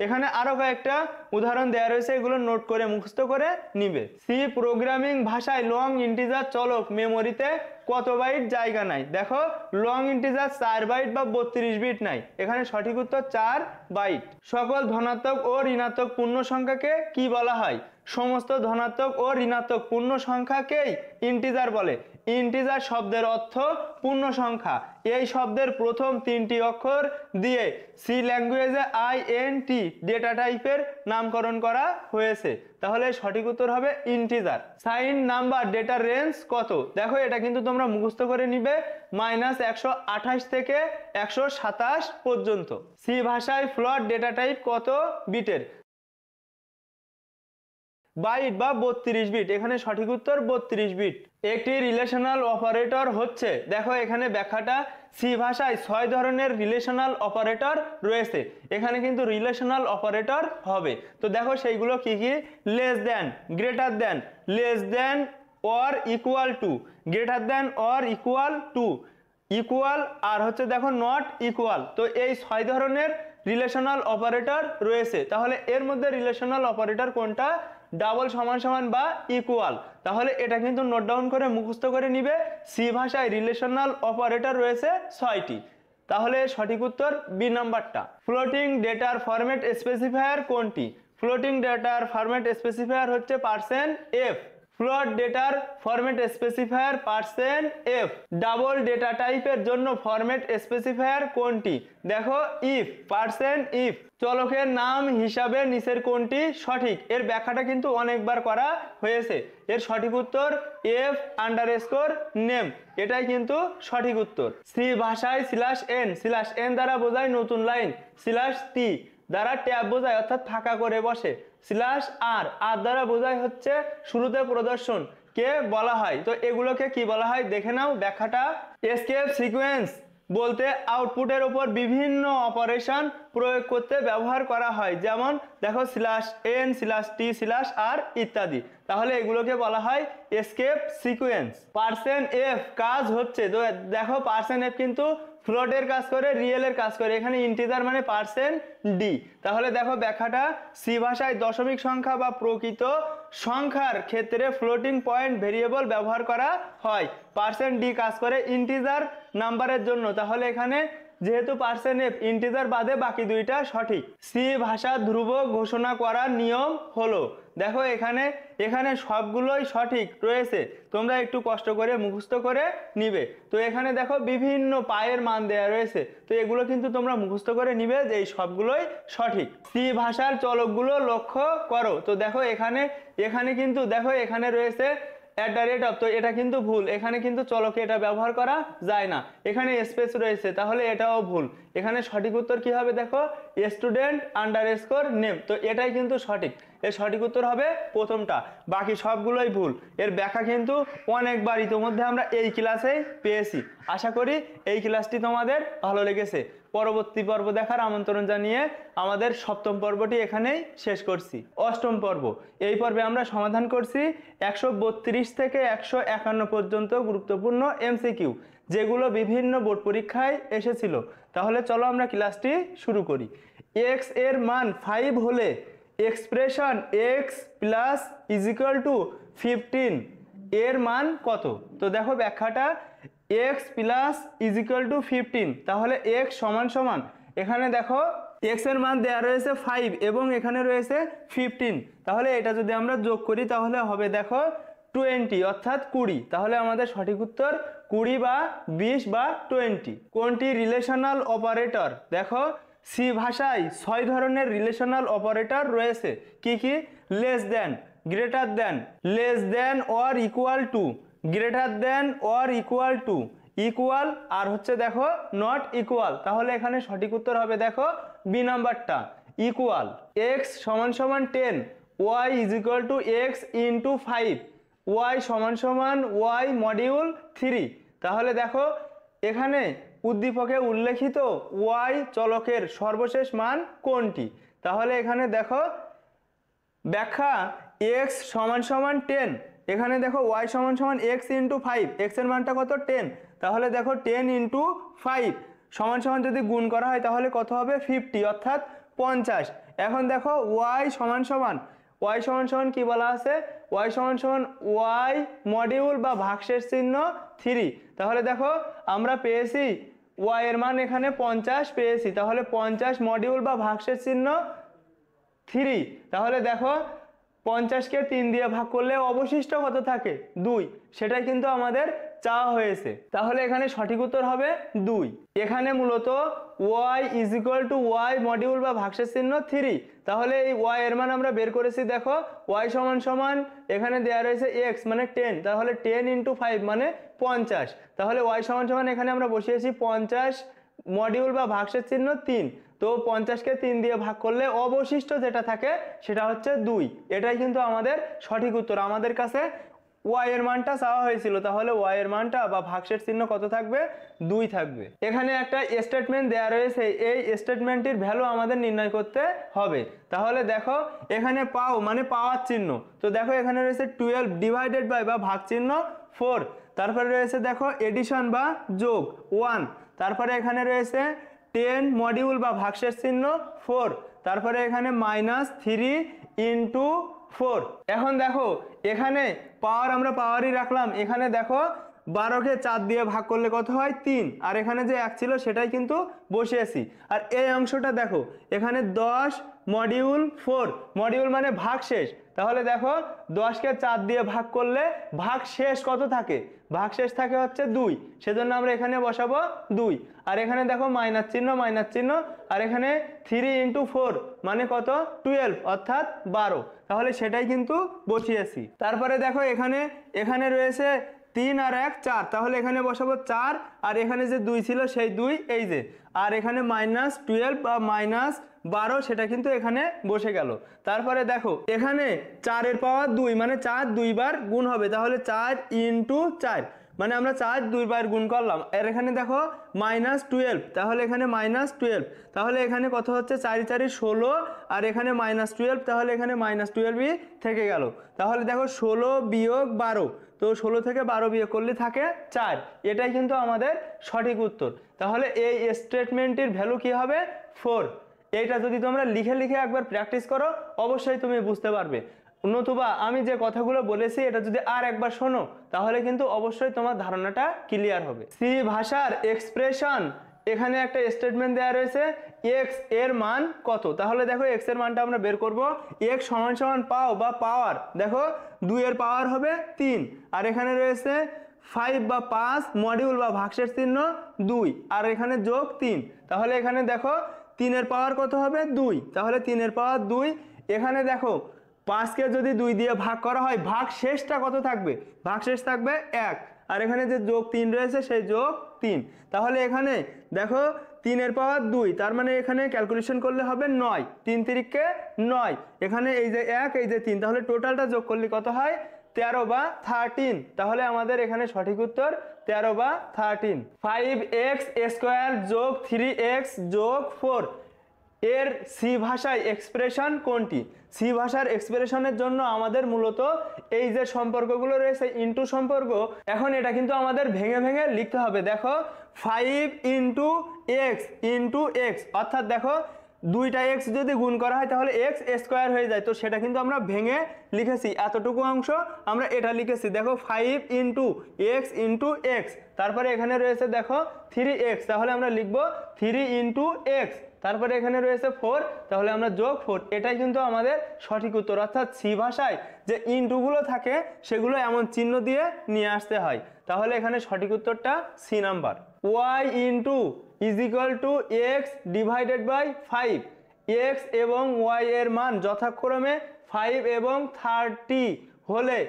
এখানে আরো কয়েকটা উদাহরণ দেওয়া রয়েছে, এগুলো নোট করে মুখস্থ করে নিবে। সি প্রোগ্রামিং ভাষায় লং ইন্টিজার চলক মেমোরিতে কত বাইট জায়গা নাই? দেখো লং ইন্টিজার 4 বাইট বা 32 বিট নাই, এখানে সঠিক উত্তর 4 বাইট। সকল ধনাত্মক ও ঋণাত্মক পূর্ণ সংখ্যাকে কি বলা হয়? সমস্ত ধনাত্মক ও ঋণাত্মক পূর্ণ সংখ্যাকেই ইন্টিজার বলে। ইন্টিজার শব্দের অর্থ পূর্ণ সংখ্যা, এই শব্দের প্রথম 3টি অক্ষর দিয়ে সি ল্যাঙ্গুয়েজে INT ডেটা টাইপের নামকরণ করা হয়েছে, তাহলে সঠিক উত্তর হবে ইন্টিজার। সাইন নাম্বার ডেটার রেঞ্জ কত? দেখো এটা কিন্তু তোমরা মুখস্থ করে নিবে, -128 থেকে 127 পর্যন্ত। সি ভাষায় ফ্লোট ডেটা টাইপ কত বিটের? বাইট বা 32 বিট, এখানে সঠিক উত্তর 32 বিট। একটি রিলেশনাল অপারেটর হচ্ছে, দেখো এখানে ব্যাখ্যাটা, সি ভাষায় 6 ধরনের রিলেশনাল অপারেটর রয়েছে, এখানে কিন্তু রিলেশনাল অপারেটর হবে। তো দেখো সেইগুলো কি কি, less than, greater than, less than or equal to, greater than or equal to, equal, আর হচ্ছে দেখো নট ইকুয়াল। তো এই 6 ধরনের রিলেশনাল অপারেটর রয়েছে। তাহলে এর মধ্যে রিলেশনাল অপারেটর কোনটা, ডাবল সমান সমান বা ইকুয়াল। তাহলে এটা কিন্তু নোট ডাউন করে মুখস্থ করে নিবে। সি ভাষায় রিলেশনাল অপারেটর রয়েছে 6টি। তাহলে সঠিক উত্তর বি নাম্বারটা। ফ্লোটিং ডেটার ফরম্যাট স্পেসিফায়ার কোনটি, ফ্লোটিং ডেটার ফরম্যাট স্পেসিফায়ার হচ্ছে %f। ফ্লোট ডেটার format specifier %f। Double data টাইপের জন্য ফরম্যাট স্পেসিফায়ার কোনটি, দেখো ইফ, %if। চলকের নাম হিসাবে নিচের কোনটি সঠিক, এর ব্যাখ্যাটা কিন্তু অনেকবার করা হয়েছে। এর সঠিক উত্তর f_name, এটাই কিন্তু সঠিক উত্তর। সি ভাষায় /n দ্বারা বোঝায় নতুন লাইন, /t দ্বারা ট্যাব বোঝায় অর্থাৎ ফাঁকা করে বসে, /r দ্বারা বোঝায় হচ্ছে শুরুতে প্রদর্শন কে বলা হয়। তো এগুলোকে কি বলা হয় দেখে নাও ব্যাখ্যাটা। এসকেপ সিকোয়েন্স বলতে আউটপুটের উপর বিভিন্ন অপারেশন প্রয়োগ করতে ব্যবহার করা হয়, যেমন দেখো /n /t/r ইত্যাদি। তাহলে এগুলোকে বলা হয় এসকেপ সিকোয়েন্স। %f কাজ হচ্ছে, তো দেখো %f কিন্তু ফ্লোটের কাজ করে, রিয়েলের কাজ করে, এখানে ইন্টিজার মানে %d। তাহলে দেখো ব্যাখ্যাটা, সি ভাষায় দশমিক সংখ্যা বা প্রকৃত সংখ্যার ক্ষেত্রে ফ্লোটিং পয়েন্ট ভেরিয়েবল ব্যবহার করা হয়, %d কাজ করে ইন্টিজার নাম্বারের জন্য। তাহলে এখানে যেহেতু %f ইন্টিজার বাদে বাকি দুইটা সঠিক। সি ভাষা ধ্রুবক ঘোষণা করার নিয়ম হলো, দেখো এখানে সবগুলোই সঠিক রয়েছে, তোমরা একটু কষ্ট করে মুখস্থ করে নিবে। তো এখানে দেখো বিভিন্ন পায়ের মান দেয়া রয়েছে, তো এগুলো কিন্তু তোমরা মুখস্থ করে নিবে যে এই সবগুলোই সঠিক। সি ভাষার চলকগুলো লক্ষ্য করো, তো দেখো এখানে কিন্তু দেখো এখানে রয়েছে @, তো এটা কিন্তু ভুল, এখানে কিন্তু চলকে এটা ব্যবহার করা যায় না, এখানে স্পেস রয়েছে, তাহলে এটাও ভুল। এখানে সঠিক উত্তর কি হবে দেখো, student_name, তো এটাই কিন্তু সঠিক। এর সঠিক উত্তর হবে প্রথমটা, বাকি সবগুলোই ভুল। এর ব্যাখ্যা কিন্তু অনেকবার ইতিমধ্যে আমরা এই ক্লাসেই পেয়েছি। আশা করি এই ক্লাসটি তোমাদের ভালো লেগেছে। পরবর্তী পর্ব দেখার আমন্ত্রণ জানিয়ে আমাদের সপ্তম পর্বটি এখানেই শেষ করছি। অষ্টম পর্ব, এই পর্বে আমরা সমাধান করছি 132 থেকে 151 পর্যন্ত গুরুত্বপূর্ণ এমসিকিউ, যেগুলো বিভিন্ন বোর্ড পরীক্ষায় এসেছিল। তাহলে চলো আমরা ক্লাসটি শুরু করি। x এর মান 5 হলে এক্সপ্রেশন x + = 15 এর মান কত। তো দেখো ব্যাখ্যাটা, x + = 15, তাহলে x সমান সমান, এখানে দেখো x এর মান দেয়া রয়েছে 5 এবং এখানে রয়েছে 15, তাহলে এটা যদি আমরা যোগ করি তাহলে হবে দেখো 20 অর্থাৎ 20। তাহলে আমাদের সঠিক উত্তর 20 বা 20 বা 20। কোনটি রিলেশনাল অপারেটর, দেখো সি ভাষায় 6 ধরনের রিলেশনাল অপারেটর রয়েছে, কি কি, less than, greater than, less than or equal to, greater than or equal to, equal, আর হচ্ছে দেখো নট ইকুয়াল। তাহলে এখানে সঠিক উত্তর হবে দেখো বি নাম্বারটা, equal. x = 10, y = x × 5, y = y module 3। তাহলে দেখো এখানে উদ্দীপকে উল্লেখিত y চলকের সর্বশেষ মান কোনটি। তাহলে এখানে দেখো ব্যাখ্যা, x = 10, এখানে দেখো y = x × 5, x এর মানটা কত 10, তাহলে দেখো 10 × 5 = যদি গুণ করা হয় তাহলে কত হবে 50 অর্থাৎ 50। এখন দেখো y সমান কি বলা আছে, y সমান y মডিউল বা ভাগশেষ চিহ্ন 3। তাহলে দেখো আমরা পেয়েছি y এর মান এখানে 50 পেয়েছি, তাহলে 50 মডিউল বা ভাগশেষ চিহ্ন 3। তাহলে দেখো 50কে 3 দিয়ে ভাগ করলে অবশিষ্ট কত থাকে 2, সেটাই কিন্তু আমাদের চাওয়া হয়েছে। তাহলে এখানে সঠিক উত্তর হবে 2। এখানে মূলত y = y মডিউল বা ভাগশেষ চিহ্ন 3, তাহলে এই y এর মান আমরা বের করেছি, দেখো y সমান এখানে দেয়া রয়েছে x মানে 10, তাহলে 10 × 5 মানে 50, তাহলে y সমান এখানে আমরা বসিয়েছি 50 মডিউল বা ভাগশেষ চিহ্ন 3, তো 50-কে 3 দিয়ে ভাগ করলে অবশিষ্ট যেটা থাকে সেটা হচ্ছে 2। এটাই কিন্তু আমাদের সঠিক উত্তর। আমাদের কাছে ওয়াই এর মানটা চাওয়া হয়েছিল, তাহলে ওয়াই এর মানটা বা ভাগশেষ চিহ্ন কত থাকবে? 2 থাকবে। এখানে একটা স্টেটমেন্ট দেয়া রয়েছে, এই স্টেটমেন্টটির ভ্যালু আমাদের নির্ণয় করতে হবে। তাহলে দেখো এখানে পাও মানে পাওয়ার চিহ্ন, তো দেখো এখানে রয়েছে 12 ডিভাইডেড বাই বা ভাগ চিহ্ন 4, তারপরে রয়েছে দেখো এডিশন বা যোগ 1, তারপরে এখানে রয়েছে 10 মডিউল বা ভাগশেষ চিহ্ন 4, তারপরে এখানে -3 ইন্টু 4। এখন দেখো এখানে পাওয়ার আমরা পাওয়ারই রাখলাম, এখানে দেখো 12-কে 4 দিয়ে ভাগ করলে কত হয়? 3, আর এখানে যে 1 ছিল সেটাই কিন্তু বসিয়েছি। আর এই অংশটা দেখো এখানে 10 মডিউল 4, মডিউল মানে ভাগশেষ, তাহলে দেখো 10-কে 4 দিয়ে ভাগ করলে ভাগশেষ কত থাকে? ভাগশেষ থাকে হচ্ছে 2, সেজন্য আমরা এখানে বসাবো 2। আর এখানে দেখো মাইনাস চিহ্ন, আর এখানে 3 ইন্টু 4 মানে কত? 12, অর্থাৎ 12, তাহলে সেটাই কিন্তু বসিয়েছি। তারপরে দেখো এখানে রয়েছে 3 আর 1 4, তাহলে এখানে বসাবো 4, আর এখানে যে 2 ছিল সেই 2 এই যে, আর এখানে -12 বা -12 সেটা কিন্তু এখানে বসে গেল। তারপরে দেখো এখানে 4 এর পাওয়ার 2 মানে 4 2 বার গুণ হবে, তাহলে 4 ইন্টু 4 মানে আমরা 4 2 বার গুণ করলাম। আর এখানে দেখো -12, তাহলে এখানে -12, তাহলে এখানে কত হচ্ছে? 4 4 16, আর এখানে -12, তাহলে এখানে -12ই থেকে গেল। তাহলে দেখো 16 বিয়োগ 12, তো 16 থেকে 12 বিয়োগ করলে থাকে 4, এটাই কিন্তু আমাদের সঠিক উত্তর। তাহলে এই স্টেটমেন্টটির ভ্যালু কি হবে? 4। এইটা যদি তোমরা লিখে লিখে একবার প্র্যাকটিস করো অবশ্যই তুমি বুঝতে পারবে। নতুবা আমি যে কথাগুলো বলেছি এটা যদি আর একবার শোনো তাহলে কিন্তু অবশ্যই তোমার ধারণাটা ক্লিয়ার হবে। সি ভাষার এক্সপ্রেশন, এখানে একটা স্টেটমেন্ট দেওয়া রয়েছে x এর মান কত, তাহলে দেখো x এর মানটা আমরা বের করব। x সমান পাও বা পাওয়ার, দেখো 2 এর পাওয়ার হবে 3, আর এখানে রয়েছে 5 বা 5 মডিউল বা ভাগশেষ চিহ্ন 2, আর এখানে যোগ 3, তাহলে এখানে দেখো 3 এর পাওয়ার কত হবে? 2, তাহলে 3 এর পাওয়ার 2। এখানে দেখো 5-কে যদি 2 দিয়ে ভাগ করা হয় ভাগশেষটা কত থাকবে? ভাগশেষ থাকবে 1, আর এখানে যে যোগ 3 রয়েছে সেই যোগ 3, তাহলে এখানে দেখো 3 এর পাওয়ার 2, তার মানে এখানে ক্যালকুলেশন করলে হবে 9, 3 3-কে 9, এখানে এই যে 1 এই যে 3, তাহলে টোটালটা যোগ করলে কত হয়? 13 বা 13, তাহলে আমাদের এখানে সঠিক উত্তর 13 বা 13। 5x স্কোয়ার যোগ 3x যোগ 4 এর সি ভাষায় এক্সপ্রেশন কোনটি? সি ভাষার এক্সপ্রেশনের জন্য আমাদের মূলত এই যে সম্পর্কগুলো রয়েছে ইনটু সম্পর্ক, এখন এটা কিন্তু আমাদের ভেঙে ভেঙে লিখতে হবে। দেখো 5 ইন্টু এক্স, অর্থাৎ দেখো 2টা x যদি গুণ করা হয় তাহলে x স্কোয়ার হয়ে যায়, তো সেটা কিন্তু আমরা ভেঙে লিখেছি, এতটুকু অংশ আমরা এটা লিখেছি। দেখো 5 ইন্টু এক্স, তারপরে এখানে রয়েছে দেখো 3x, তাহলে আমরা লিখবো 3 ইন্টু এক্স, তারপরে এখানে রয়েছে 4, তাহলে আমরা যোগ 4, এটাই কিন্তু আমাদের সঠিক উত্তর। অর্থাৎ সি ভাষায় যে ইন্টুগুলো থাকে সেগুলো এমন চিহ্ন দিয়ে নিয়ে আসতে হয়, তাহলে এখানে সঠিক উত্তরটা C number. y into is equal to X divided by 5, X এবং y এর মান যথাক্রমে 5 এবং 30 হলে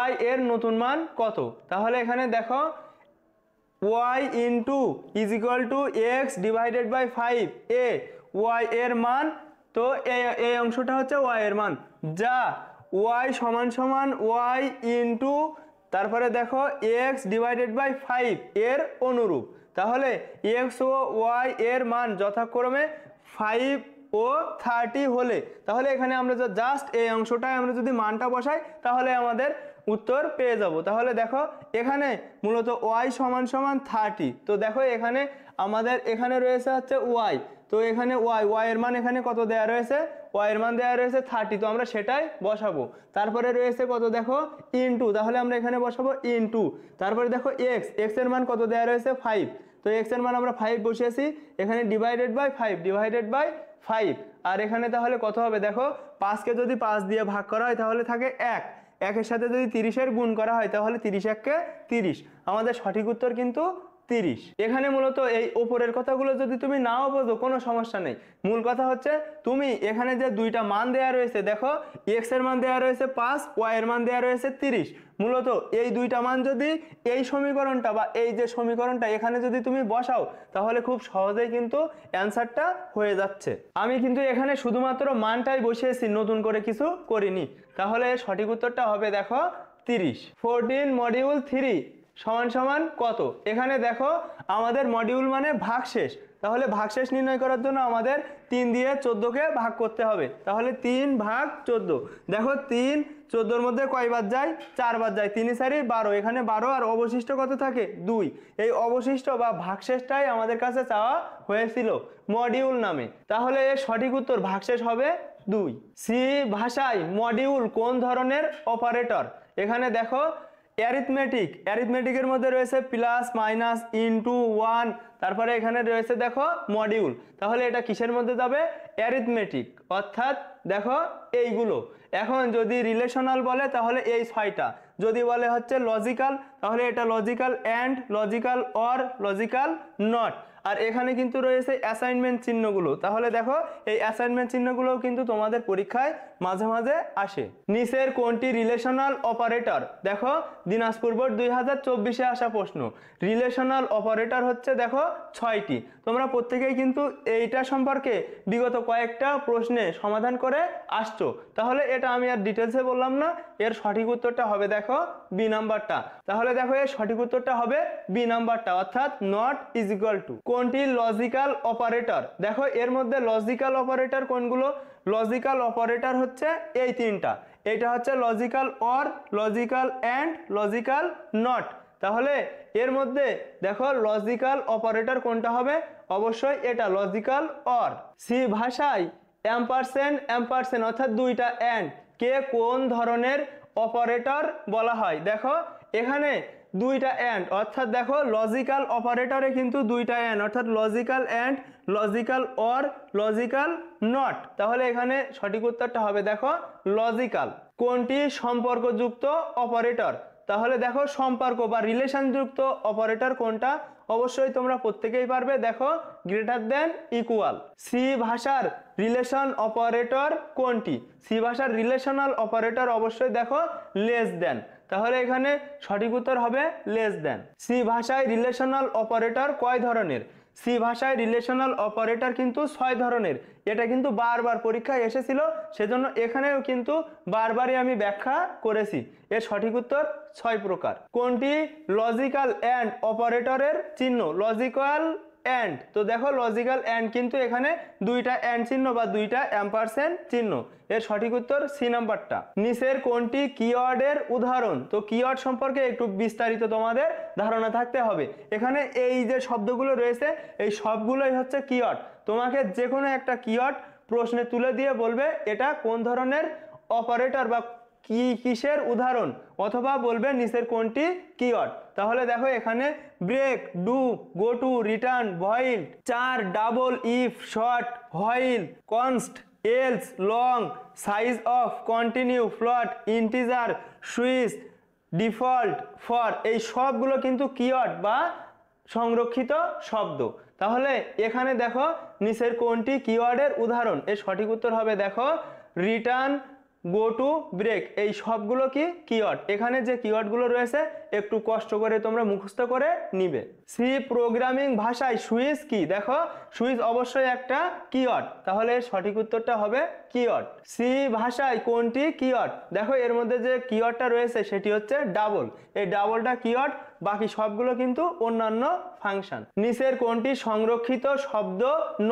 y এর নতুন মান কত? তাহলে এখানে দেখো y into is equal to X divided by 5 এ y এর মান, তো এই অংশটা হচ্ছে y এর মান, যা y সমান y ইন্টু তারপরে দেখো x ডিভাইডেড বাই 5 এর অনুরূপ। তাহলে x ও y এর মান যথাক্রমে 5 ও 30 হলে, তাহলে এখানে আমরা জাস্ট এই অংশটায় আমরা যদি মানটা বসাই তাহলে আমাদের উত্তর পেয়ে যাব। তাহলে দেখো এখানে মূলত y সমান 30, তো দেখো এখানে আমাদের এখানে রয়েছে হচ্ছে y, তো এখানে y এর মান এখানে কত দেয়া রয়েছে? y এর মান দেয়া রয়েছে 30, তো আমরা সেটাই বসাবো। তারপরে রয়েছে কত দেখো ইনটু, তাহলে আমরা এখানে বসাবো ইনটু, তারপরে দেখো x এর মান কত দেয়া রয়েছে? 5, তো x এর মান আমরা 5 বসিয়েছি, এখানে ডিভাইডেড বাই 5, আর এখানে তাহলে কত হবে? দেখো 5-কে যদি 5 দিয়ে ভাগ করা হয় তাহলে থাকে 1, একের সাথে যদি 30-এর গুণ করা হয় তাহলে 30 1-কে 30, আমাদের সঠিক উত্তর কিন্তু 30। এখানে মূলত এই উপরের কথাগুলো যদি তুমি নাও বোঝো কোনো সমস্যা নেই, মূল কথা হচ্ছে তুমি এখানে যে দুইটা মান দেয়া রয়েছে, দেখো x এর মান দেয়া রয়েছে 5, y এর মান দেয়া রয়েছে 30। মূলত এই দুইটা মান যদি এই সমীকরণটা বা এই যে সমীকরণটা এখানে যদি তুমি বসাও তাহলে খুব সহজেই কিন্তু অ্যান্সারটা হয়ে যাচ্ছে। আমি কিন্তু এখানে শুধুমাত্র মানটাই বসিয়েছি, নতুন করে কিছু করিনি। তাহলে সঠিক উত্তরটা হবে দেখো 30। 14 মডিউল 3 সমান সমান কত? এখানে দেখো আমাদের মডিউল মানে ভাগশেষ, তাহলে ভাগশেষ নির্ণয় করার জন্য আমাদের 3 দিয়ে 14কে ভাগ করতে হবে। তাহলে 3 ভাগ 14, দেখো 3 14-র মধ্যে কয় বাদ যায়? 4 বাদ যায়, 3 4 12, এখানে 12 আর অবশিষ্ট কত থাকে? 2। এই অবশিষ্ট বা ভাগশেষটাই আমাদের কাছে চাওয়া হয়েছিল মডিউল নামে। তাহলে এর সঠিক উত্তর ভাগশেষ হবে 2। সি ভাষায় মডিউল কোন ধরনের অপারেটর? এখানে দেখো অ্যারিথমেটিকের মধ্যে রয়েছে প্লাস মাইনাস ইনটু 1, তারপরে এখানে রয়েছে দেখো মডিউল। তাহলে এটা কিসের মধ্যে যাবে? অ্যারিথমেটিক, অর্থাৎ দেখো এইগুলো। এখন যদি রিলেশনাল বলে তাহলে এই 6টা, যদি বলে হচ্ছে লজিক্যাল তাহলে এটা logical and, logical or, logical not. আর এখানে কিন্তু রয়েছে অ্যাসাইনমেন্ট চিহ্নগুলো। তাহলে দেখো এই অ্যাসাইনমেন্ট চিহ্নগুলোও কিন্তু তোমাদের পরীক্ষায় মাঝে মাঝে আসে। নিচের কোনটি রিলেশনাল অপারেটর? দেখো দিনাজপুর বোর্ড 2024-এ আসা প্রশ্ন। রিলেশনাল অপারেটর হচ্ছে দেখো 6টি। তোমরা প্রত্যেকেই কিন্তু এইটা সম্পর্কে বিগত কয়েকটা প্রশ্নে সমাধান করে আসছো। তাহলে এটা আমি আর ডিটেলসে বললাম না। এর সঠিক উত্তরটা হবে দেখো বি নাম্বারটা। তাহলে দেখো এর সঠিক উত্তরটা হবে বি নাম্বারটা, অর্থাৎ নট ইজ ইকুয়াল টু। কোনটি লজিক্যাল অপারেটর? দেখো এর মধ্যে লজিক্যাল অপারেটর কোনগুলো? লজিক্যাল অপারেটর হচ্ছে এই 3টা। এটা হচ্ছে logical or, logical and, logical not. তাহলে এর মধ্যে দেখো লজিক্যাল অপারেটর কোনটা হবে? অবশ্যই এটা লজিক্যাল অর। সি ভাষায় অ্যাম্পারসেন্ড অর্থাৎ দুইটা অ্যান্ড কে কোন ধরনের অপারেটর বলা হয়? দেখো এখানে দুইটা অ্যান্ড, অর্থাৎ দেখো লজিক্যাল অপারেটরে কিন্তু দুইটা অ্যান্ড, অর্থাৎ logical and, logical or, logical not. তাহলে এখানে সঠিক উত্তরটা হবে দেখো লজিক্যাল। কোনটি সম্পর্কযুক্ত অপারেটর? তাহলে দেখো সম্পর্ক বা রিলেশনযুক্ত অপারেটর কোনটা? অবশ্যই তোমরা প্রত্যেকেই পারবে, দেখো গ্রেটার দেন, ইকুয়াল। সি ভাষার রিলেশন অপারেটর কোনটি? সি ভাষার রিলেশনাল অপারেটর অবশ্যই দেখো লেস দেন। তাহলে এখানে সঠিক উত্তর হবে লেস দেন। সি ভাষায় রিলেশনাল অপারেটর কয় ধরনের? সি ভাষায় রিলেশনাল অপারেটর কিন্তু 6 ধরনের। এটা কিন্তু বারবার পরীক্ষায় এসেছিল, সেজন্য এখানেও কিন্তু বারবারই আমি ব্যাখ্যা করেছি। এর সঠিক উত্তর 6 প্রকার। কোনটি লজিক্যাল অ্যান্ড অপারেটরের চিহ্ন? Logical and. তো দেখো লজিক্যাল অ্যান্ড কিন্তু এখানে দুইটা অ্যান্ড চিহ্ন বা দুইটা অ্যাম্পারসেন্ড চিহ্ন। এর সঠিক উত্তর সি নাম্বারটা। নিচের কোনটি কিওয়ার্ডের উদাহরণ? তো কিওয়ার্ড সম্পর্কে একটু বিস্তারিত তোমাদের ধারণা থাকতে হবে। এখানে এই যে শব্দগুলো রয়েছে এই সবগুলোই হচ্ছে কিওয়ার্ড। তোমাকে যে কোনো একটা কিওয়ার্ড প্রশ্নে তুলে দিয়ে বলবে এটা কোন ধরনের অপারেটর বা কিসের উদাহরণ, অথবা বলবে নিচের কোনটি কিওয়ার্ড। তাহলে দেখো এখানে break, do, go to, return, void, char, double, if, short, while, const, else, long, sizeof, continue, float, integer, switch, default, for, এই সবগুলো কিন্তু কিওয়ার্ড বা সংরক্ষিত শব্দ। তাহলে এখানে দেখো নিচের কোনটি কিওয়ার্ডের উদাহরণ? এর সঠিক উত্তর হবে দেখো রিটার্ন, গো টু, ব্রেক, এই সবগুলো কি কিওয়ার্ড। এখানে যে কিওয়ার্ডগুলো রয়েছে একটু কষ্ট করে তোমরা মুখস্থ করে নিবে। সি প্রোগ্রামিং ভাষায় সুইচ কি? দেখো সুইচ অবশ্যই একটা কিওয়ার্ড। তাহলে সঠিক উত্তরটা হবে কিওয়ার্ড। সি ভাষায় কোনটি কিওয়ার্ড? দেখো এর মধ্যে যে কিওয়ার্ডটা রয়েছে সেটি হচ্ছে ডাবল। এই ডাবলটা কিওয়ার্ড, বাকি সবগুলো কিন্তু অন্যান্য ফাংশন। নিচের কোনটি সংরক্ষিত শব্দ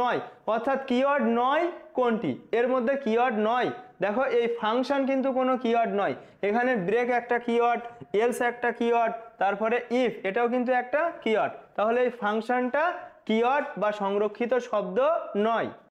নয়? অর্থাৎ কিওয়ার্ড নয় কোনটি? এর মধ্যে কিওয়ার্ড নয়, দেখো এই ফাংশন কিন্তু কোনো কিওয়ার্ড নয়। এখানে ব্রেক একটা কিওয়ার্ড, এলস একটা কিওয়ার্ড, তারপরে ইফ এটাও কিন্তু একটা কিওয়ার্ড। তাহলে এই ফাংশনটা কিওয়ার্ড বা সংরক্ষিত শব্দ নয়।